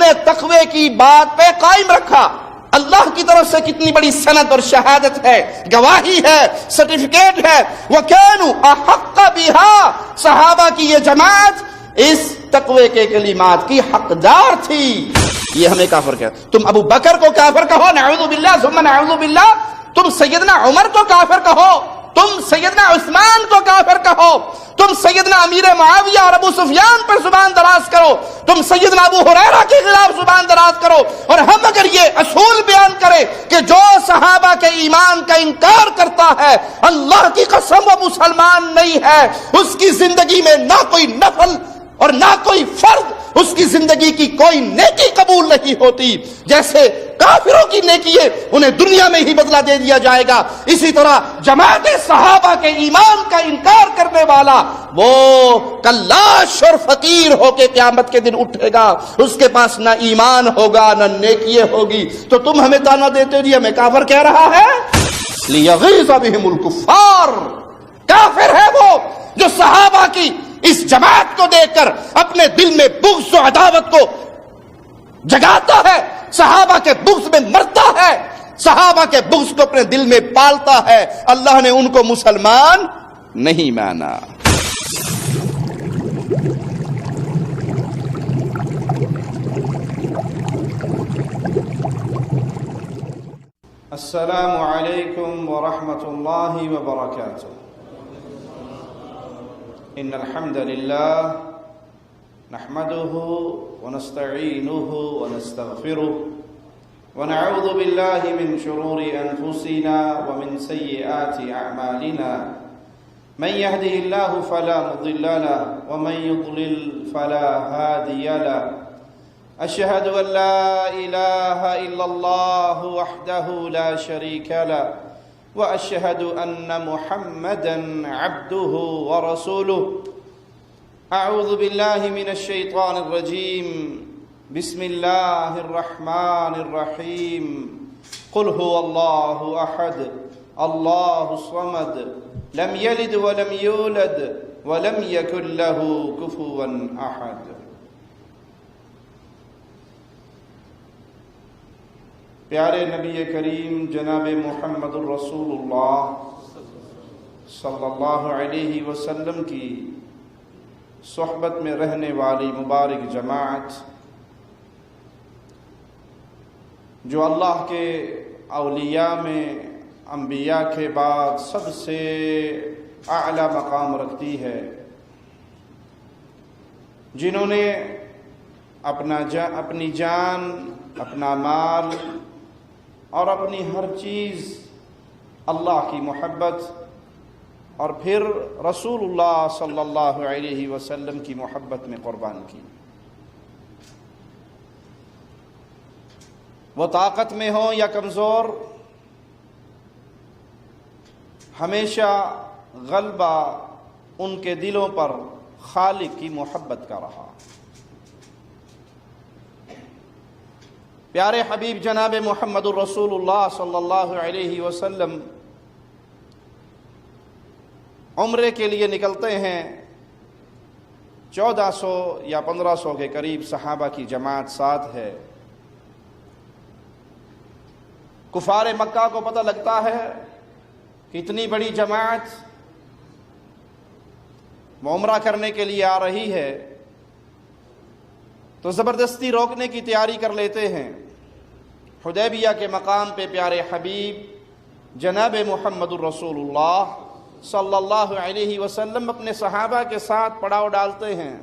اپنے تقوی کی بات پہ قائم رکھا۔ اللہ کی طرف سے کتنی بڑی سند اور شہادت ہے، گواہی ہے، سرٹیفکیٹ ہے۔ وَكَانُوا أَحَقَّ بِهَا، صحابہ کی یہ جماعت اس تقوی کے کلمات کی حقدار تھی۔ یہ ہمیں کافر کہتے، تم ابو بکر کو کافر کہو، نعوذ باللہ ثم نعوذ باللہ، تم سیدنا عمر کو کافر کہو، تم سیدنا عثمان کو کافر کہو، تم سیدنا امیر معاویہ اور ابو سفیان پر زبان دراز کرو، تم سیدنا ابو ہریرہ کے خلاف زبان دراز کرو، اور ہم اگر یہ اصول بیان کریں کہ جو صحابہ کے ایمان کا انکار کرتا ہے اللہ کی قسم وہ مسلمان نہیں ہے، اس کی زندگی میں نہ کوئی نفل اور نہ کوئی فرض، اس کی زندگی کی کوئی نیکی قبول نہیں ہوتی۔ جیسے کافروں کی نیکی ہے انہیں دنیا میں ہی بدلہ دے دیا جائے گا، اسی طرح جماعت صحابہ کے ایمان کا انکار کرنے والا وہ کلاش اور فقیر ہو کے قیامت کے دن اٹھے گا، اس کے پاس نہ ایمان ہوگا نہ نیکی ہوگی۔ تو تم ہمیں تانا دیتے ہو ہمیں کافر کہہ رہا ہے، لیغیظ بہم الکفار، کافر ہے وہ جو صحابہ کی اس جماعت کو دیکھ کر اپنے دل میں بغض و عداوت کو جگاتا ہے، صحابہ کے بغض میں مرتا ہے، صحابہ کے بغض کو اپنے دل میں پالتا ہے۔ اللہ نے ان کو مسلمان نہیں مانا۔ السلام علیکم ورحمۃ اللہ وبرکاتہ۔ ان الحمد للہ نحمده ونستعینه ونستغفره ونعوذ باللہ من شرور انفسنا ومن سیئات اعمالنا، من يهده الله فلا مضل له ومن يضلل فلا هادي له، اشهد ان لا اله الا الله وحده لا شريك له واشهد ان محمدا عبده ورسوله۔ اعوذ باللہ من الشیطان الرجیم، بسم اللہ الرحمن الرحیم، قل هو اللہ احد اللہ الصمد لم یلد ولم یولد ولم یکن له کفوا احد۔ پیارے نبی کریم جناب محمد الرسول اللہ صلی اللہ علیہ وسلم کی صحبت میں رہنے والی مبارک جماعت، جو اللہ کے اولیاء میں انبیاء کے بعد سب سے اعلیٰ مقام رکھتی ہے، جنہوں نے اپنی جان، اپنا مال اور اپنی ہر چیز اللہ کی محبت اور پھر رسول اللہ صلی اللہ علیہ وسلم کی محبت میں قربان کی۔ وہ طاقت میں ہوں یا کمزور، ہمیشہ غلبہ ان کے دلوں پر خالق کی محبت کا رہا۔ پیارے حبیب جناب محمد الرسول اللہ صلی اللہ علیہ وسلم عمرے کے لیے نکلتے ہیں، 1400 یا 1500 کے قریب صحابہ کی جماعت ساتھ ہے۔ کفار مکہ کو پتہ لگتا ہے کہ اتنی بڑی جماعت وہ عمرہ کرنے کے لیے آ رہی ہے، تو زبردستی روکنے کی تیاری کر لیتے ہیں۔ حدیبیہ کے مقام پہ پیارے حبیب جناب محمد الرسول اللہ صلی اللہ علیہ وسلم اپنے صحابہ کے ساتھ پڑاؤ ڈالتے ہیں۔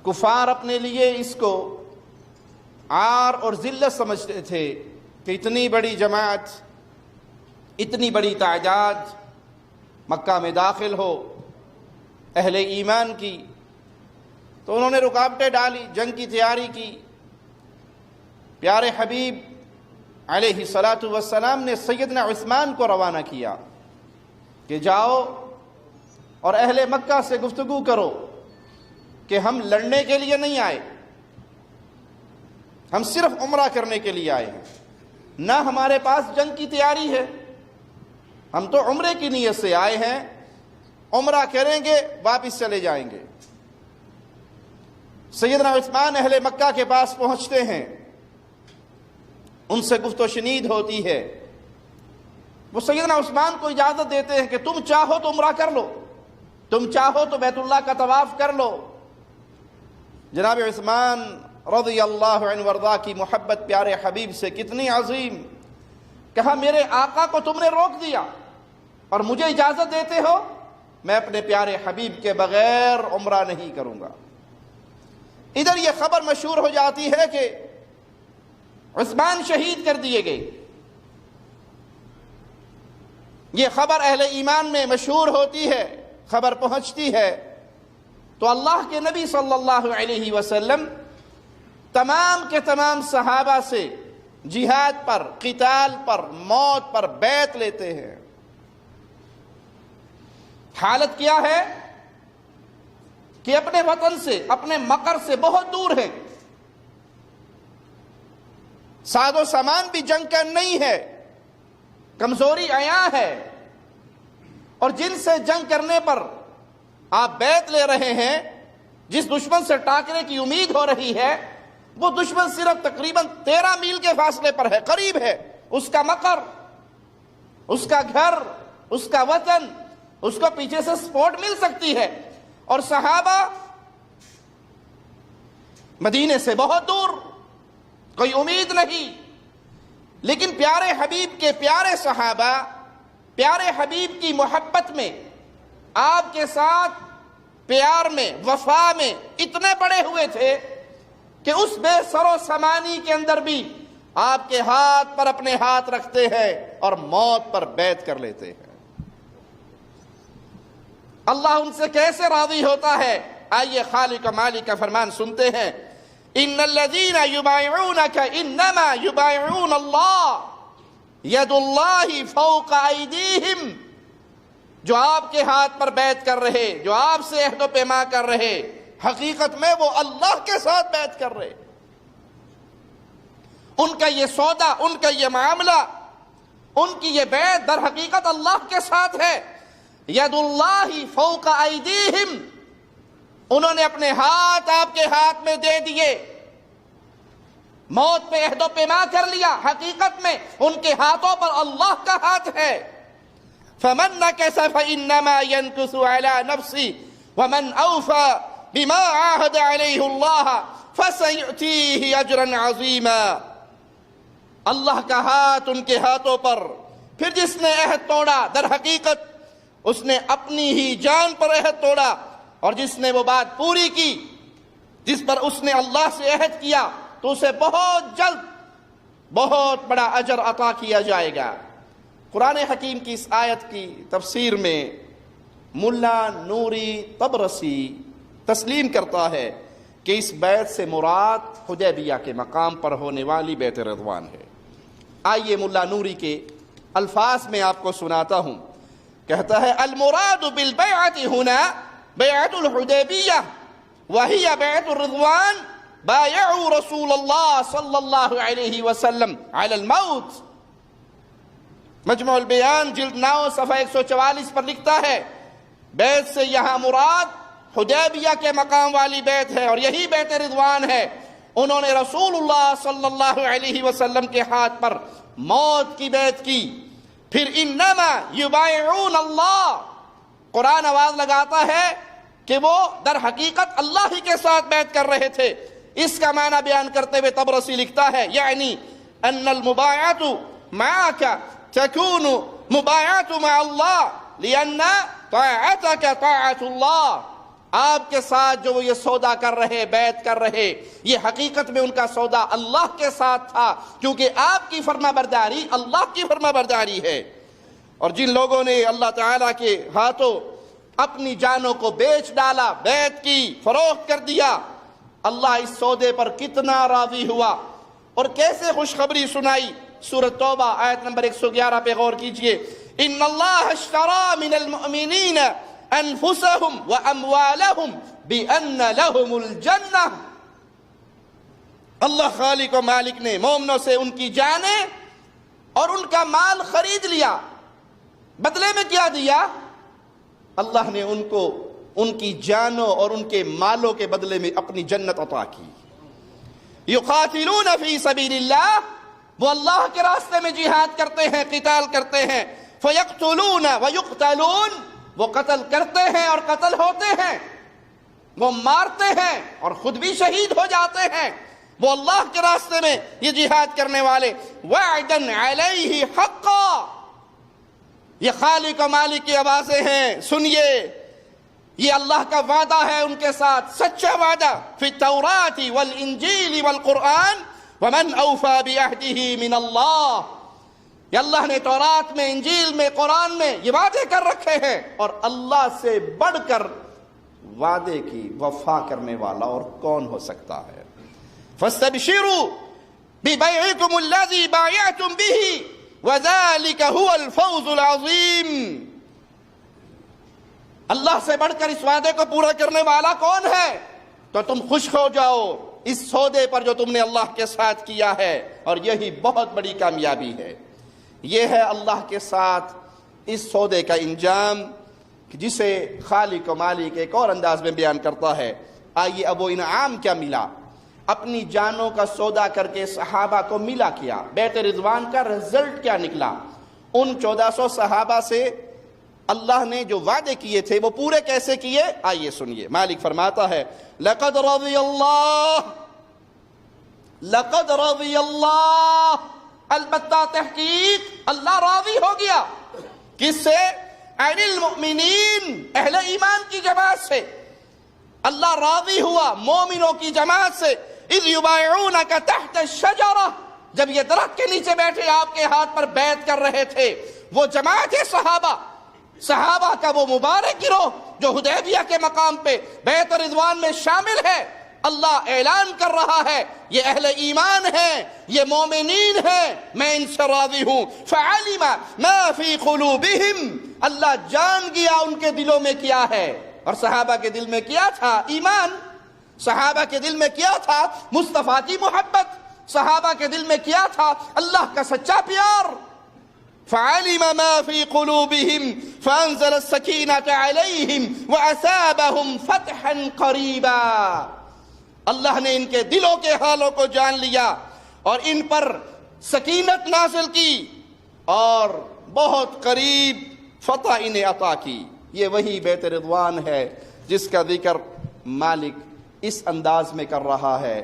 کفار اپنے لیے اس کو عار اور ذلت سمجھتے تھے کہ اتنی بڑی جماعت، اتنی بڑی تعداد مکہ میں داخل ہو اہل ایمان کی، تو انہوں نے رکاوٹیں ڈالی، جنگ کی تیاری کی۔ پیارے حبیب علیہ الصلاۃ والسلام نے سیدنا عثمان کو روانہ کیا کہ جاؤ اور اہل مکہ سے گفتگو کرو کہ ہم لڑنے کے لیے نہیں آئے، ہم صرف عمرہ کرنے کے لیے آئے ہیں، نہ ہمارے پاس جنگ کی تیاری ہے، ہم تو عمرے کی نیت سے آئے ہیں، عمرہ کریں گے واپس چلے جائیں گے۔ سیدنا عثمان اہل مکہ کے پاس پہنچتے ہیں، ان سے گفت و شنید ہوتی ہے، وہ سیدنا عثمان کو اجازت دیتے ہیں کہ تم چاہو تو عمرہ کر لو، تم چاہو تو بیت اللہ کا طواف کر لو۔ جناب عثمان رضی اللہ عنہ وارضاہ کی محبت پیارے حبیب سے کتنی عظیم، کہا میرے آقا کو تم نے روک دیا اور مجھے اجازت دیتے ہو، میں اپنے پیارے حبیب کے بغیر عمرہ نہیں کروں گا۔ ادھر یہ خبر مشہور ہو جاتی ہے کہ عثمان شہید کر دیے گئے، یہ خبر اہل ایمان میں مشہور ہوتی ہے، خبر پہنچتی ہے تو اللہ کے نبی صلی اللہ علیہ وسلم تمام کے تمام صحابہ سے جہاد پر، قتال پر، موت پر بیعت لیتے ہیں۔ حالت کیا ہے کہ اپنے وطن سے، اپنے مقر سے بہت دور ہیں، ساز و سامان بھی جنگ کا نہیں ہے، کمزوری عیاں ہے، اور جن سے جنگ کرنے پر آپ بیعت لے رہے ہیں، جس دشمن سے ٹاکرے کی امید ہو رہی ہے، وہ دشمن صرف تقریباً 13 میل کے فاصلے پر ہے، قریب ہے، اس کا مقر، اس کا گھر، اس کا وطن، اس کو پیچھے سے سپورٹ مل سکتی ہے، اور صحابہ مدینے سے بہت دور، کوئی امید نہیں۔ لیکن پیارے حبیب کے پیارے صحابہ پیارے حبیب کی محبت میں، آپ کے ساتھ پیار میں، وفا میں اتنے بڑے ہوئے تھے کہ اس بے سر و سامانی کے اندر بھی آپ کے ہاتھ پر اپنے ہاتھ رکھتے ہیں اور موت پر بیعت کر لیتے ہیں۔ اللہ ان سے کیسے راضی ہوتا ہے، آئیے خالق و مالک کا فرمان سنتے ہیں، ان الذین یبایعونک انما یبایعون اللہ ید اللہ فوق ایدیہم، جو آپ کے ہاتھ پر بیعت کر رہے، جو آپ سے عہد و پیما کر رہے، حقیقت میں وہ اللہ کے ساتھ بیعت کر رہے۔ ان کا یہ سودا، ان کا یہ معاملہ، ان کی یہ بیعت در حقیقت اللہ کے ساتھ ہے۔ ید اللہ فوق ایدیہم، انہوں نے اپنے ہاتھ آپ کے ہاتھ میں دے دیے، موت پہ عہد و پیما کر لیا، حقیقت میں ان کے ہاتھوں پر اللہ کا ہاتھ ہے۔ فمن نکث فإنما ينكث على نفسه ومن أوفى بما عاهد عليه الله فسيؤتيه أجرا عظيما۔ اللہ کا ہاتھ ان کے ہاتھوں پر، پھر جس نے عہد توڑا در حقیقت اس نے اپنی ہی جان پر عہد توڑا، اور جس نے وہ بات پوری کی جس پر اس نے اللہ سے عہد کیا تو اسے بہت جلد بہت بڑا اجر عطا کیا جائے گا۔ قرآن حکیم کی اس آیت کی تفسیر میں ملا نوری طبرسی تسلیم کرتا ہے کہ اس بیعت سے مراد حدیبیہ کے مقام پر ہونے والی بیعت رضوان ہے۔ آئیے ملا نوری کے الفاظ میں آپ کو سناتا ہوں، کہتا ہے المراد بالبیعت ہنا بیعت الحدیبیہ وہی بیعت الرضوان بایعوا رسول اللہ صلی اللہ علیہ وسلم علی الموت۔ مجموع البیان جلد 9 صفحہ 144 پر لکھتا ہے بیعت سے یہاں مراد حدیبیہ کے مقام والی بیعت ہے، اور یہی بیعت رضوان ہے۔ انہوں نے رسول اللہ صلی اللہ علیہ وسلم کے ہاتھ پر موت کی بیعت کی۔ پھر انما یبایعون اللہ، قرآن آواز لگاتا ہے کہ وہ در حقیقت اللہ ہی کے ساتھ بیعت کر رہے تھے۔ اس کا معنی بیان کرتے ہوئے طبرسی لکھتا ہے یعنی ان المبایعۃ معک تکون مبایعۃ مع اللہ لأن طاعتک طاعت اللہ، آپ کے ساتھ جو وہ یہ سودا کر رہے، بیعت کر رہے، یہ حقیقت میں ان کا سودا اللہ کے ساتھ تھا، کیونکہ آپ کی فرما برداری اللہ کی فرما برداری ہے۔ اور جن لوگوں نے اللہ تعالیٰ کے ہاتھوں اپنی جانوں کو بیچ ڈالا، بیعت کی، فروخت کر دیا، اللہ اس سودے پر کتنا راضی ہوا اور کیسے خوشخبری سنائی۔ سورۃ توبہ آیت نمبر 111 پہ غور کیجئے، ان اللہ اشترى من المؤمنین انفسهم واموالهم بان لهم الجنہ، اللہ خالق و مالک نے مومنوں سے ان کی جانیں اور ان کا مال خرید لیا۔ بدلے میں کیا دیا؟ اللہ نے ان کو ان کی جانوں اور ان کے مالوں کے بدلے میں اپنی جنت عطا کی. یقاتلون فی سبیل اللہ، وہ اللہ کے راستے میں جہاد کرتے ہیں، قتال کرتے ہیں. فیقتلون ویقتلون، وہ قتل کرتے ہیں اور قتل ہوتے ہیں، وہ مارتے ہیں اور خود بھی شہید ہو جاتے ہیں. وہ اللہ کے راستے میں یہ جہاد کرنے والے. وعدا علیہ حقا، یہ خالق و مالک کی آوازیں ہیں، سنیے. یہ اللہ کا وعدہ ہے ان کے ساتھ، سچا وعدہ. فی التوراۃ والانجیل والقرآن ومن اوفی بعہدہ من اللہ، یہ اللہ نے تورات میں، انجیل میں، قرآن میں یہ وعدے کر رکھے ہیں، اور اللہ سے بڑھ کر وعدے کی وفا کرنے والا اور کون ہو سکتا ہے. فاستبشروا ببیعکم الذی بایعتم بہ وذلک هو الفوز العظیم. اللہ سے بڑھ کر اس وعدے کو پورا کرنے والا کون ہے؟ تو تم خوش ہو جاؤ اس سودے پر جو تم نے اللہ کے ساتھ کیا ہے، اور یہی بہت بڑی کامیابی ہے. یہ ہے اللہ کے ساتھ اس سودے کا انجام، جسے خالق و مالک ایک اور انداز میں بیان کرتا ہے. آئیے اب وہ انعام کیا ملا، اپنی جانوں کا سودا کر کے صحابہ کو ملا کیا. بیعت رضوان کا رزلٹ کیا نکلا؟ ان 1400 صحابہ سے اللہ نے جو وعدے کیے تھے وہ پورے کیسے کیے؟ آئیے سنیے. مالک فرماتا ہے لقد رضی اللہ، البتہ تحقیق اللہ راضی ہو گیا. کس سے؟ عن المؤمنین، اہل ایمان کی جماعت سے اللہ راضی ہوا، مومنوں کی جماعت سے. اذ یبایعونک تحت الشجرہ، جب یہ درخت کے نیچے بیٹھے آپ کے ہاتھ پر بیعت کر رہے تھے. وہ جماعت ہے صحابہ کا وہ مبارک گروہ جو حدیبیہ کے مقام پہ بیعت رضوان میں شامل ہے. اللہ اعلان کر رہا ہے یہ اہل ایمان ہیں، یہ مومنین ہیں، میں ان سے راضی ہوں. فعلم ما فی قلوبہم، اللہ جان گیا ان کے دلوں میں کیا ہے. اور صحابہ کے دل میں کیا تھا؟ ایمان. صحابہ کے دل میں کیا تھا؟ مصطفیٰ کی محبت. صحابہ کے دل میں کیا تھا؟ اللہ کا سچا پیار. فعلم ما فی قلوبہم فانزل السکینۃ علیہم واثابہم فتحا قریبا. اللہ نے ان کے دلوں کے حالوں کو جان لیا اور ان پر سکینت نازل کی اور بہت قریب فتح انہیں عطا کی. یہ وہی بیعت رضوان ہے جس کا ذکر مالک اس انداز میں کر رہا ہے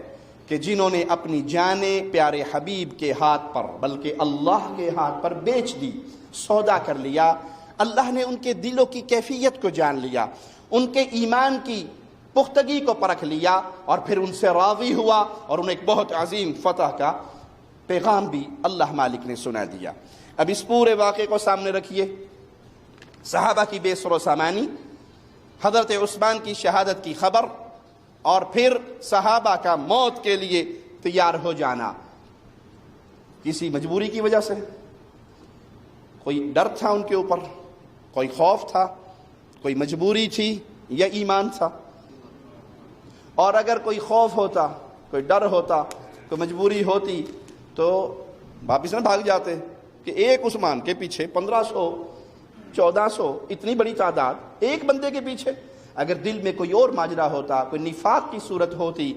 کہ جنہوں نے اپنی جانیں پیارے حبیب کے ہاتھ پر بلکہ اللہ کے ہاتھ پر بیچ دی، سودا کر لیا. اللہ نے ان کے دلوں کی کیفیت کو جان لیا، ان کے ایمان کی پختگی کو پرکھ لیا، اور پھر ان سے راضی ہوا اور انہیں ایک بہت عظیم فتح کا پیغام بھی اللہ مالک نے سنا دیا. اب اس پورے واقعے کو سامنے رکھیے. صحابہ کی بے سر و سامانی، حضرت عثمان کی شہادت کی خبر، اور پھر صحابہ کا موت کے لیے تیار ہو جانا. کسی مجبوری کی وجہ سے، کوئی ڈر تھا ان کے اوپر، کوئی خوف تھا، کوئی مجبوری تھی یا ایمان تھا. اور اگر کوئی خوف ہوتا، کوئی ڈر ہوتا، کوئی مجبوری ہوتی تو واپس نہ بھاگ جاتے کہ ایک عثمان کے پیچھے 1500 1400 اتنی بڑی تعداد ایک بندے کے پیچھے. اگر دل میں کوئی اور ماجرا ہوتا، کوئی نفاق کی صورت ہوتی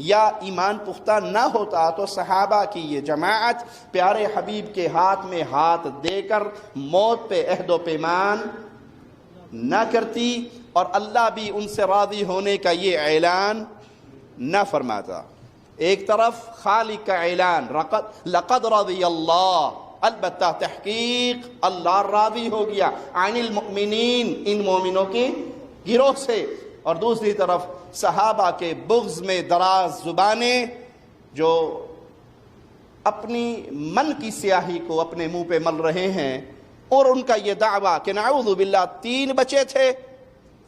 یا ایمان پختہ نہ ہوتا تو صحابہ کی یہ جماعت پیارے حبیب کے ہاتھ میں ہاتھ دے کر موت پہ عہد و پیمان نہ کرتی، اور اللہ بھی ان سے راضی ہونے کا یہ اعلان نہ فرماتا. ایک طرف خالق کا اعلان لقد رضی اللہ، البتہ تحقیق اللہ راضی ہو گیا عن المؤمنین، ان مومنوں کے گروہ سے. اور دوسری طرف صحابہ کے بغض میں دراز زبانیں جو اپنی من کی سیاہی کو اپنے منہ پہ مل رہے ہیں، اور ان کا یہ دعویٰ کہ نعوذ باللہ 3 بچے تھے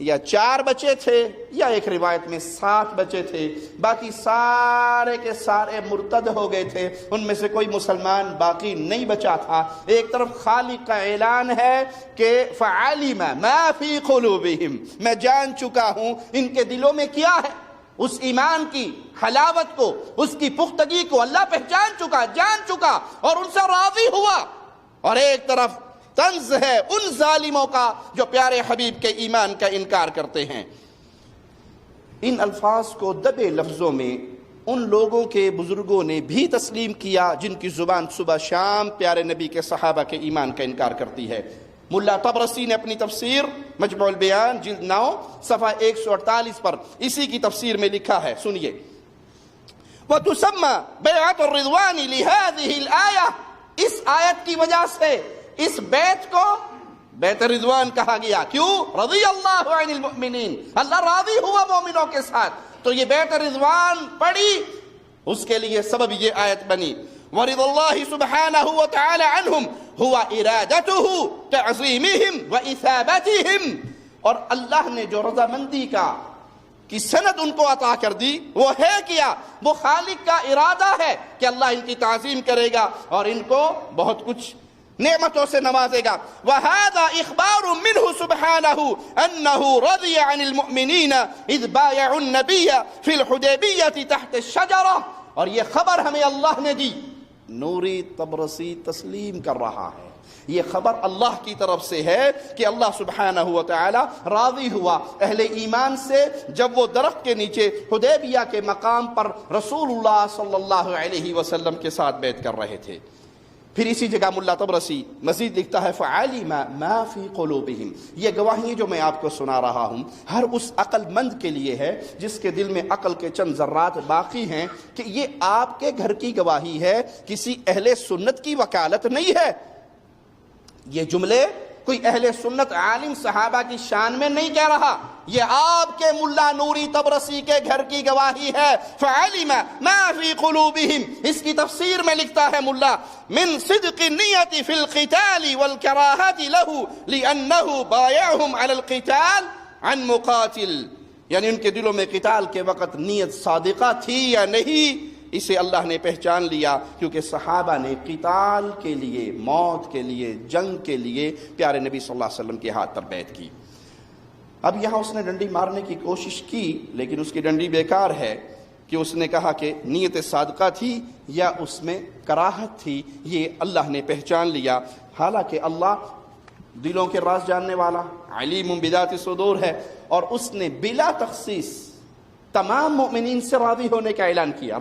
یا 4 بچے تھے یا ایک روایت میں 7 بچے تھے، باقی سارے کے سارے مرتد ہو گئے تھے، ان میں سے کوئی مسلمان باقی نہیں بچا تھا. ایک طرف خالق کا اعلان ہے کہ فعلم ما فی قلوبہم، میں جان چکا ہوں ان کے دلوں میں کیا ہے. اس ایمان کی حلاوت کو، اس کی پختگی کو اللہ پہچان چکا، جان چکا اور ان سے راضی ہوا. اور ایک طرف طنز ہے ان ظالموں کا جو پیارے حبیب کے ایمان کا انکار کرتے ہیں۔ ان الفاظ کو دبے لفظوں میں ان لوگوں کے بزرگوں نے بھی تسلیم کیا جن کی زبان صبح شام پیارے نبی کے صحابہ کے ایمان کا انکار کرتی ہے۔ ملا طبرسی نے اپنی تفسیر مجموع البیان جلد 9 صفحہ 148 پر اسی کی تفسیر میں لکھا ہے، سنیے، وَتُسَمَّى بَيْعَةُ الرِّضْوَانِ لِهَذِهِ الْآيَةِ، اس آیت کی وجہ سے اس بیعت کو بیعت رضوان کہا گیا۔ کیوں؟ رضی اللہ عن المؤمنین، اللہ راضی ہوا مومنوں کے ساتھ، تو یہ بیعت رضوان پڑھی، اس کے لیے سبب یہ آیت بنی۔ وَرِضَى اللَّهِ سُبْحَانَهُ وَتَعَالَى عَنْهُمْ هُوَ إِرَادَتُهُ تَعْظِيمِهِمْ وَإِثَابَتِهِمْ، اور اللہ نے جو رضامندی کی سند ان کو عطا کر دی وہ ہے کیا؟ وہ خالق کا ارادہ ہے کہ اللہ ان کی تعظیم کرے گا اور ان کو بہت کچھ نعمتوں سے نوازے گا۔ وَهَذَا إِخْبَارٌ مِّنْهُ سُبْحَانَهُ أَنَّهُ رَضِيَ عَنِ الْمُؤْمِنِينَ إِذْ بَايَعُوا النَّبِيَّ فِي الْحُدَيْبِيَّةِ تَحْتَ الشَّجَرَةِ، اور یہ خبر ہمیں اللہ نے دی۔ نوری طبرسی تسلیم کر رہا ہے، یہ خبر اللہ کی طرف سے ہے کہ اللہ سبحانہ و تعالی راضی ہوا اہل ایمان سے جب وہ درخت کے نیچے حدیبیہ کے مقام پر رسول اللہ صلی اللہ علیہ وسلم کے ساتھ بیعت کر رہے تھے۔ پھر اسی جگہ ملا طبرسی مزید لکھتا ہے فَعَلِمَ مَا فِي قُلُوبِهِمْ، یہ گواہی جو میں آپ کو سنا رہا ہوں ہر اس عقل مند کے لیے ہے جس کے دل میں عقل کے چند ذرات باقی ہیں، کہ یہ آپ کے گھر کی گواہی ہے، کسی اہل سنت کی وکالت نہیں ہے۔ یہ جملے کوئی اہل سنت عالم صحابہ کی شان میں نہیں کہہ رہا، یہ آپ کے ملا نوری طبرسی کے گھر کی گواہی ہے۔ فَعَلِمَ مَا فِي قُلُوبِهِمْ، اس کی تفسیر میں لکھتا ہے ملا، مِن صِدْقِ النِّيَّةِ فِي الْقِتَالِ وَالْكَرَاهَةِ لَهُ لِأَنَّهُ بَايَعْهُمْ عَلَى الْقِتَالِ عَنْ مُقَاتِلٍ، یعنی ان کے دلوں میں قتال کے وقت نیت صادقہ تھی یا نہیں، اسے اللہ نے پہچان لیا کیونکہ صحابہ نے قتال کے لیے، موت کے لیے، جنگ کے لیے پیارے نبی صلی اللہ علیہ وسلم کے ہاتھ پر بیعت کی۔ اب یہاں اس نے ڈنڈی مارنے کی کوشش کی لیکن اس کی ڈنڈی بیکار ہے کہ اس نے کہا کہ نیت صادقہ تھی یا اس میں کراہت تھی، یہ اللہ نے پہچان لیا۔ حالانکہ اللہ دلوں کے راز جاننے والا علیم بذات الصدور ہے، اور اس نے بلا تخصیص تمام مؤمنین سے راضی ہونے کا اعلان کیا۔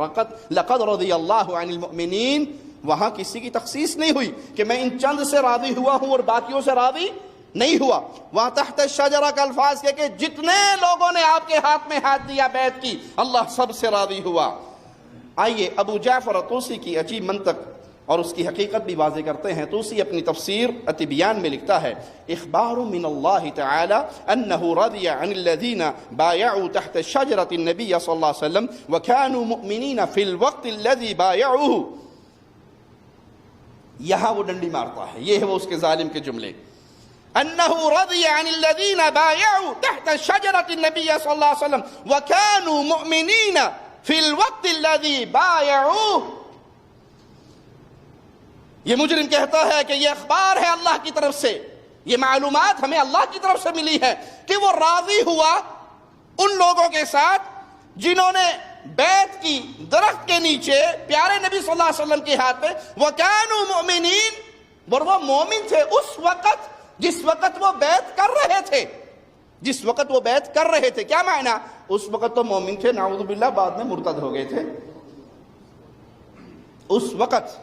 لقد رضی اللہ عن المؤمنین، وہاں کسی کی تخصیص نہیں ہوئی کہ میں ان چند سے راضی ہوا ہوں اور باقیوں سے راضی نہیں ہوا۔ وہاں تحت الشجرہ کا الفاظ کہ جتنے لوگوں نے آپ کے ہاتھ میں ہاتھ دیا بیعت کی، اللہ سب سے راضی ہوا۔ آئیے ابو جعفر طوسی کی عجیب منطق اور اس کی حقیقت بھی واضح کرتے ہیں۔ طوسی اپنی تفسیر التبیان میں لکھتا ہے، اخبار من اللہ تعالی انہ رضی عن الذین بایعوا تحت شجرۃ النبی صلی اللہ علیہ وسلم وکانوا مؤمنین فی الوقت الذی بایعوہ، یہاں وہ ڈنڈی مارتا ہے، یہ ہے وہ اس کے ظالم کے جملے، انہ رضی عن الذین بایعوا تحت شجرۃ النبی صلی اللہ علیہ وسلم وکانوا مؤمنین فی الوقت الذی بایعوہ۔ یہ مجرم کہتا ہے کہ یہ اخبار ہے اللہ کی طرف سے، یہ معلومات ہمیں اللہ کی طرف سے ملی ہے کہ وہ راضی ہوا ان لوگوں کے ساتھ جنہوں نے بیعت کی درخت کے نیچے پیارے نبی صلی اللہ علیہ وسلم کے ہاتھ پہ، وَكَانُوا مُؤْمِنِينَ، اور وہ مومن تھے اس وقت جس وقت وہ بیعت کر رہے تھے، جس وقت وہ بیعت کر رہے تھے۔ کیا معنی؟ اس وقت تو مومن تھے، نعوذ باللہ بعد میں مرتد ہو گئے تھے۔ اس وقت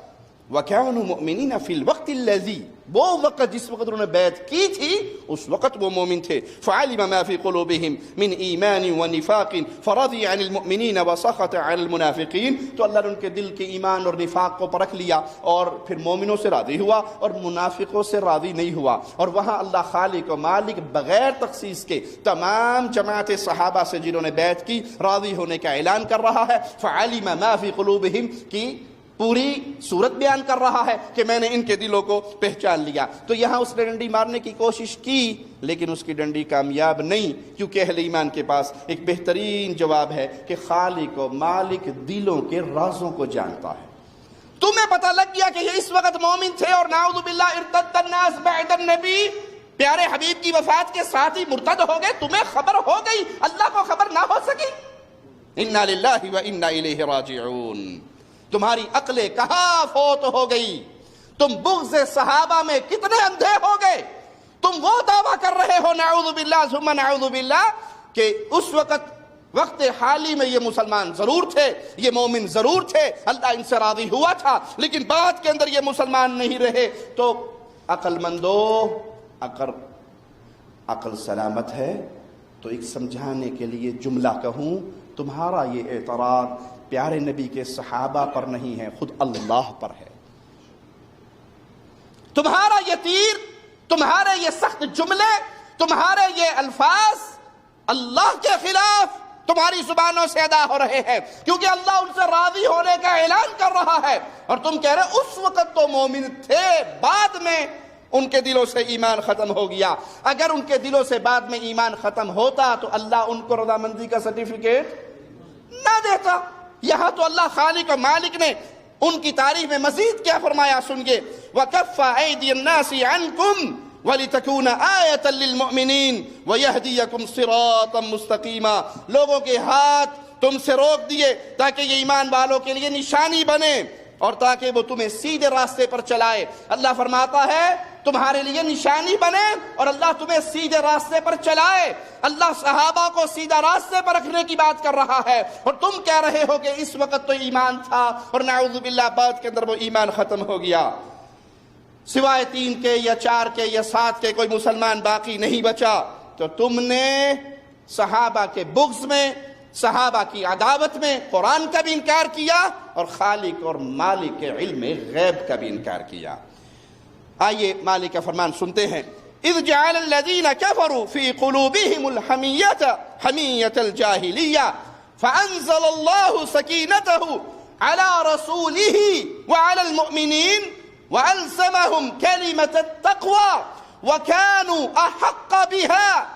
وَكَانُوا مُؤْمِنِينَ فِي الْوَقْتِ الَّذِي، وہ وقت جس وقت انہوں نے بیعت کی تھی اس وقت وہ مومن تھے۔ فَعَلِمَ مَا فِي قُلُوبِهِمْ مِنْ إِيمَانٍ وَنِفَاقٍ فَرَضِيَ عَنِ الْمُؤْمِنِينَ وَسَخَطَ عَلَى الْمُنَافِقِينَ، تو اللہ نے ان کے دل کے ایمان اور نفاق کو پرکھ لیا اور پھر مومنوں سے راضی ہوا اور منافقوں سے راضی نہیں ہوا۔ اور وہاں اللہ خالق و مالک بغیر تخصیص کے تمام جماعت صحابہ سے جنہوں نے بیعت کی راضی ہونے کا اعلان کر رہا ہے۔ فَعَلِمَ مَا فِي قُلُوبِهِمْ کی پوری صورت بیان کر رہا ہے کہ میں نے ان کے دلوں کو پہچان لیا۔ تو یہاں اس نے ڈنڈی مارنے کی کوشش کی لیکن اس کی ڈنڈی کامیاب نہیں، کیونکہ اہل ایمان کے پاس ایک بہترین جواب ہے کہ خالق و مالک دلوں کے رازوں کو جانتا ہے۔ تمہیں پتہ لگ گیا کہ یہ اس وقت مومن تھے اور نعوذ باللہ ارتد الناس بعد النبی، پیارے حبیب کی وفات کے ساتھ ہی مرتد ہو گئے، تمہیں خبر ہو گئی، اللہ کو خبر نہ ہو سکی۔ انا للہ و انا الیہ راجعون، تمہاری عقلیں کہاں فوت ہو گئی، تم بغض صحابہ میں کتنے اندھے ہو گئے. تم وہ دعویٰ کر رہے ہو نعوذ باللہ ثم نعوذ باللہ کہ اس وقت حالی میں یہ مسلمان ضرور تھے, یہ مومن ضرور تھے, اللہ ان سے راضی ہوا تھا, لیکن بعد کے اندر یہ مسلمان نہیں رہے. تو عقل مندو, اگر عقل سلامت ہے تو ایک سمجھانے کے لیے جملہ کہوں, تمہارا یہ اعتراض پیارے نبی کے صحابہ پر نہیں ہے, خود اللہ پر ہے. تمہارا یہ تیر, تمہارے یہ سخت جملے, تمہارے یہ الفاظ اللہ کے خلاف تمہاری زبانوں سے ادا ہو رہے ہیں, کیونکہ اللہ ان سے راضی ہونے کا اعلان کر رہا ہے, اور تم کہہ رہے اس وقت تو مومن تھے, بعد میں ان کے دلوں سے ایمان ختم ہو گیا. اگر ان کے دلوں سے بعد میں ایمان ختم ہوتا تو اللہ ان کو رضامندی کا سرٹیفکیٹ نہ دیتا. یہاں تو اللہ خالق و مالک نے ان کی تعریف میں مزید کیا فرمایا سنیے, وَكَفَّ أَيْدِيَ النَّاسِ عَنْكُمْ وَلِتَكُونَ آيَةً لِّلْمُؤْمِنِينَ وَيَهْدِيَكُمْ صِرَاطًا مُسْتَقِيمًا. لوگوں کے ہاتھ تم سے روک دیے تاکہ یہ ایمان والوں کے لیے نشانی بنے اور تاکہ وہ تمہیں سیدھے راستے پر چلائے. اللہ فرماتا ہے تمہارے لیے نشانی بنے اور اللہ تمہیں سیدھے راستے پر چلائے. اللہ صحابہ کو سیدھا راستے پر رکھنے کی بات کر رہا ہے, اور تم کہہ رہے ہو کہ اس وقت تو ایمان تھا اور نعوذ باللہ بعد کے اندر وہ ایمان ختم ہو گیا. سوائے 3 کے یا 4 کے یا 7 کے کوئی مسلمان باقی نہیں بچا. تو تم نے صحابہ کے بغض میں, صحابہ کی عداوت میں قرآن کا بھی انکار کیا اور خالق اور مالک کے علم غیب کا بھی انکار کیا. آئیے مالک کا فرمان سنتے ہیں. اذ جعل الذین کفروا فی قلوبہم الحمیۃ حمیۃ الجاہلیہ فانزل اللہ سکینتہ علی رسولہ وعلی المؤمنین وألزمهم كلمة التقوى وكانوا أحق بها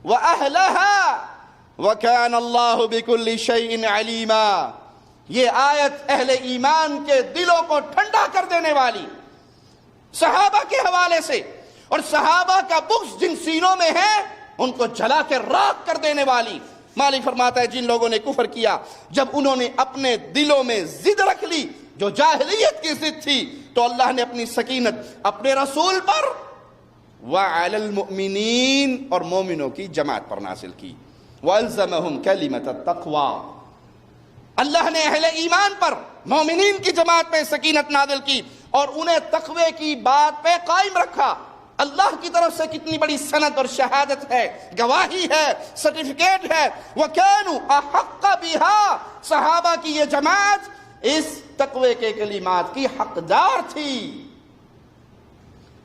وأهلها وكان الله بكل شيء عليما. یہ آیت اہل ایمان کے دلوں کو ٹھنڈا کر دینے والی, صحابہ کے حوالے سے, اور صحابہ کا بغض جن سینوں میں ہے ان کو جلا کے راکھ کر دینے والی. مالک فرماتا ہے جن لوگوں نے کفر کیا, جب انہوں نے اپنے دلوں میں ضد رکھ لی جو جاہلیت کی ضد تھی, تو اللہ نے اپنی سکینت اپنے رسول پر وعلی المؤمنین اور مومنوں کی جماعت پر نازل کی. وَأَلْزَمَهُمْ كَلِمَةَ التَّقْوَى, اللہ نے اہل ایمان پر, مومنین کی جماعت پہ سکینت نازل کی اور انہیں تقوی کی بات پہ قائم رکھا. اللہ کی طرف سے کتنی بڑی سند اور شہادت ہے, گواہی ہے, سرٹیفکیٹ ہے. وَكَانُوا أَحَقَّ بِهَا, صحابہ کی یہ جماعت اس تقوی کے کلمات کی حقدار تھی.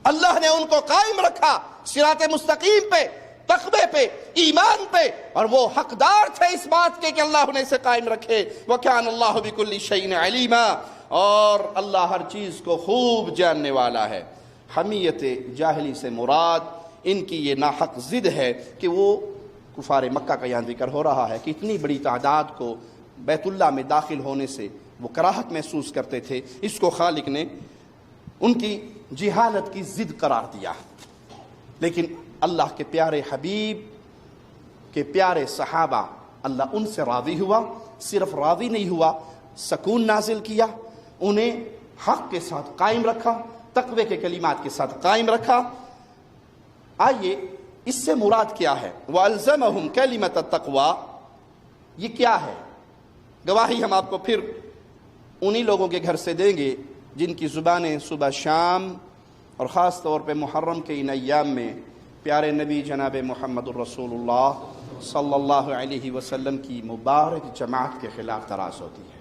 اللہ نے ان کو قائم رکھا صراط مستقیم پہ, تقوی پہ, ایمان پہ, اور وہ حقدار تھے اس بات کے کہ اللہ انہیں سے قائم رکھے. وَكَانَ اللَّهُ بِكُلِّ شَيْءٍ عَلِيمًا, اور اللہ ہر چیز کو خوب جاننے والا ہے. حمیت جاہلی سے مراد ان کی یہ ناحق ضد ہے کہ وہ کفار مکہ کا یہاں ذکر ہو رہا ہے کہ اتنی بڑی تعداد کو بیت اللہ میں داخل ہونے سے وہ کراہت محسوس کرتے تھے. اس کو خالق نے ان کی جہالت کی ضد قرار دیا. لیکن اللہ کے پیارے حبیب کے پیارے صحابہ, اللہ ان سے راضی ہوا. صرف راضی نہیں ہوا, سکون نازل کیا, انہیں حق کے ساتھ قائم رکھا, تقوی کے کلمات کے ساتھ قائم رکھا. آئیے اس سے مراد کیا ہے؟ وَأَلْزَمَهُمْ كَلِمَةَ التَّقْوَى, یہ کیا ہے؟ گواہی ہم آپ کو پھر انہی لوگوں کے گھر سے دیں گے جن کی زبانیں صبح شام اور خاص طور پہ محرم کے ان ایام میں پیارے نبی جناب محمد الرسول اللہ صلی اللہ علیہ وسلم کی مبارک جماعت کے خلاف تراش ہوتی ہے,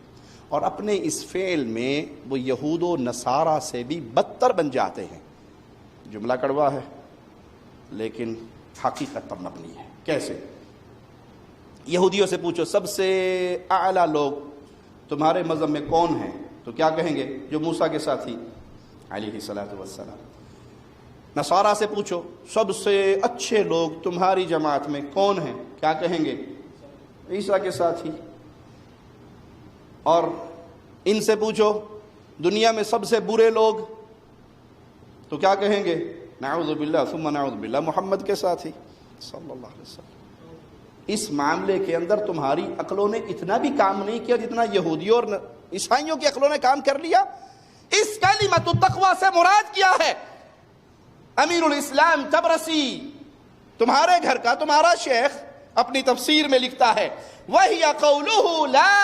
اور اپنے اس فعل میں وہ یہود و نصارہ سے بھی بدتر بن جاتے ہیں. جملہ کڑوا ہے لیکن حقیقت پر مبنی ہے. کیسے؟ یہودیوں سے پوچھو سب سے اعلیٰ لوگ تمہارے مذہب میں کون ہیں, تو کیا کہیں گے؟ جو موسیٰ کے ساتھی علیہ الصلوۃ والسلام. نصارہ سے پوچھو سب سے اچھے لوگ تمہاری جماعت میں کون ہیں, کیا کہیں گے؟ عیسیٰ کے ساتھی. اور ان سے پوچھو دنیا میں سب سے برے لوگ, تو کیا کہیں گے؟ نعوذ باللہ ثم نعوذ باللہ, محمد کے ساتھی صلی اللہ علیہ وسلم. اس معاملے کے اندر تمہاری عقلوں نے اتنا بھی کام نہیں کیا جتنا یہودیوں اور عیسائیوں کی عقلوں نے کام کر لیا. اس کلمۃ التقوی سے مراد کیا ہے؟ امیر الاسلام طبرسی، تمہارے گھر کا تمہارا شیخ، اپنی تفسیر میں لکھتا ہے وَهِيَ قَوْلُهُ لَا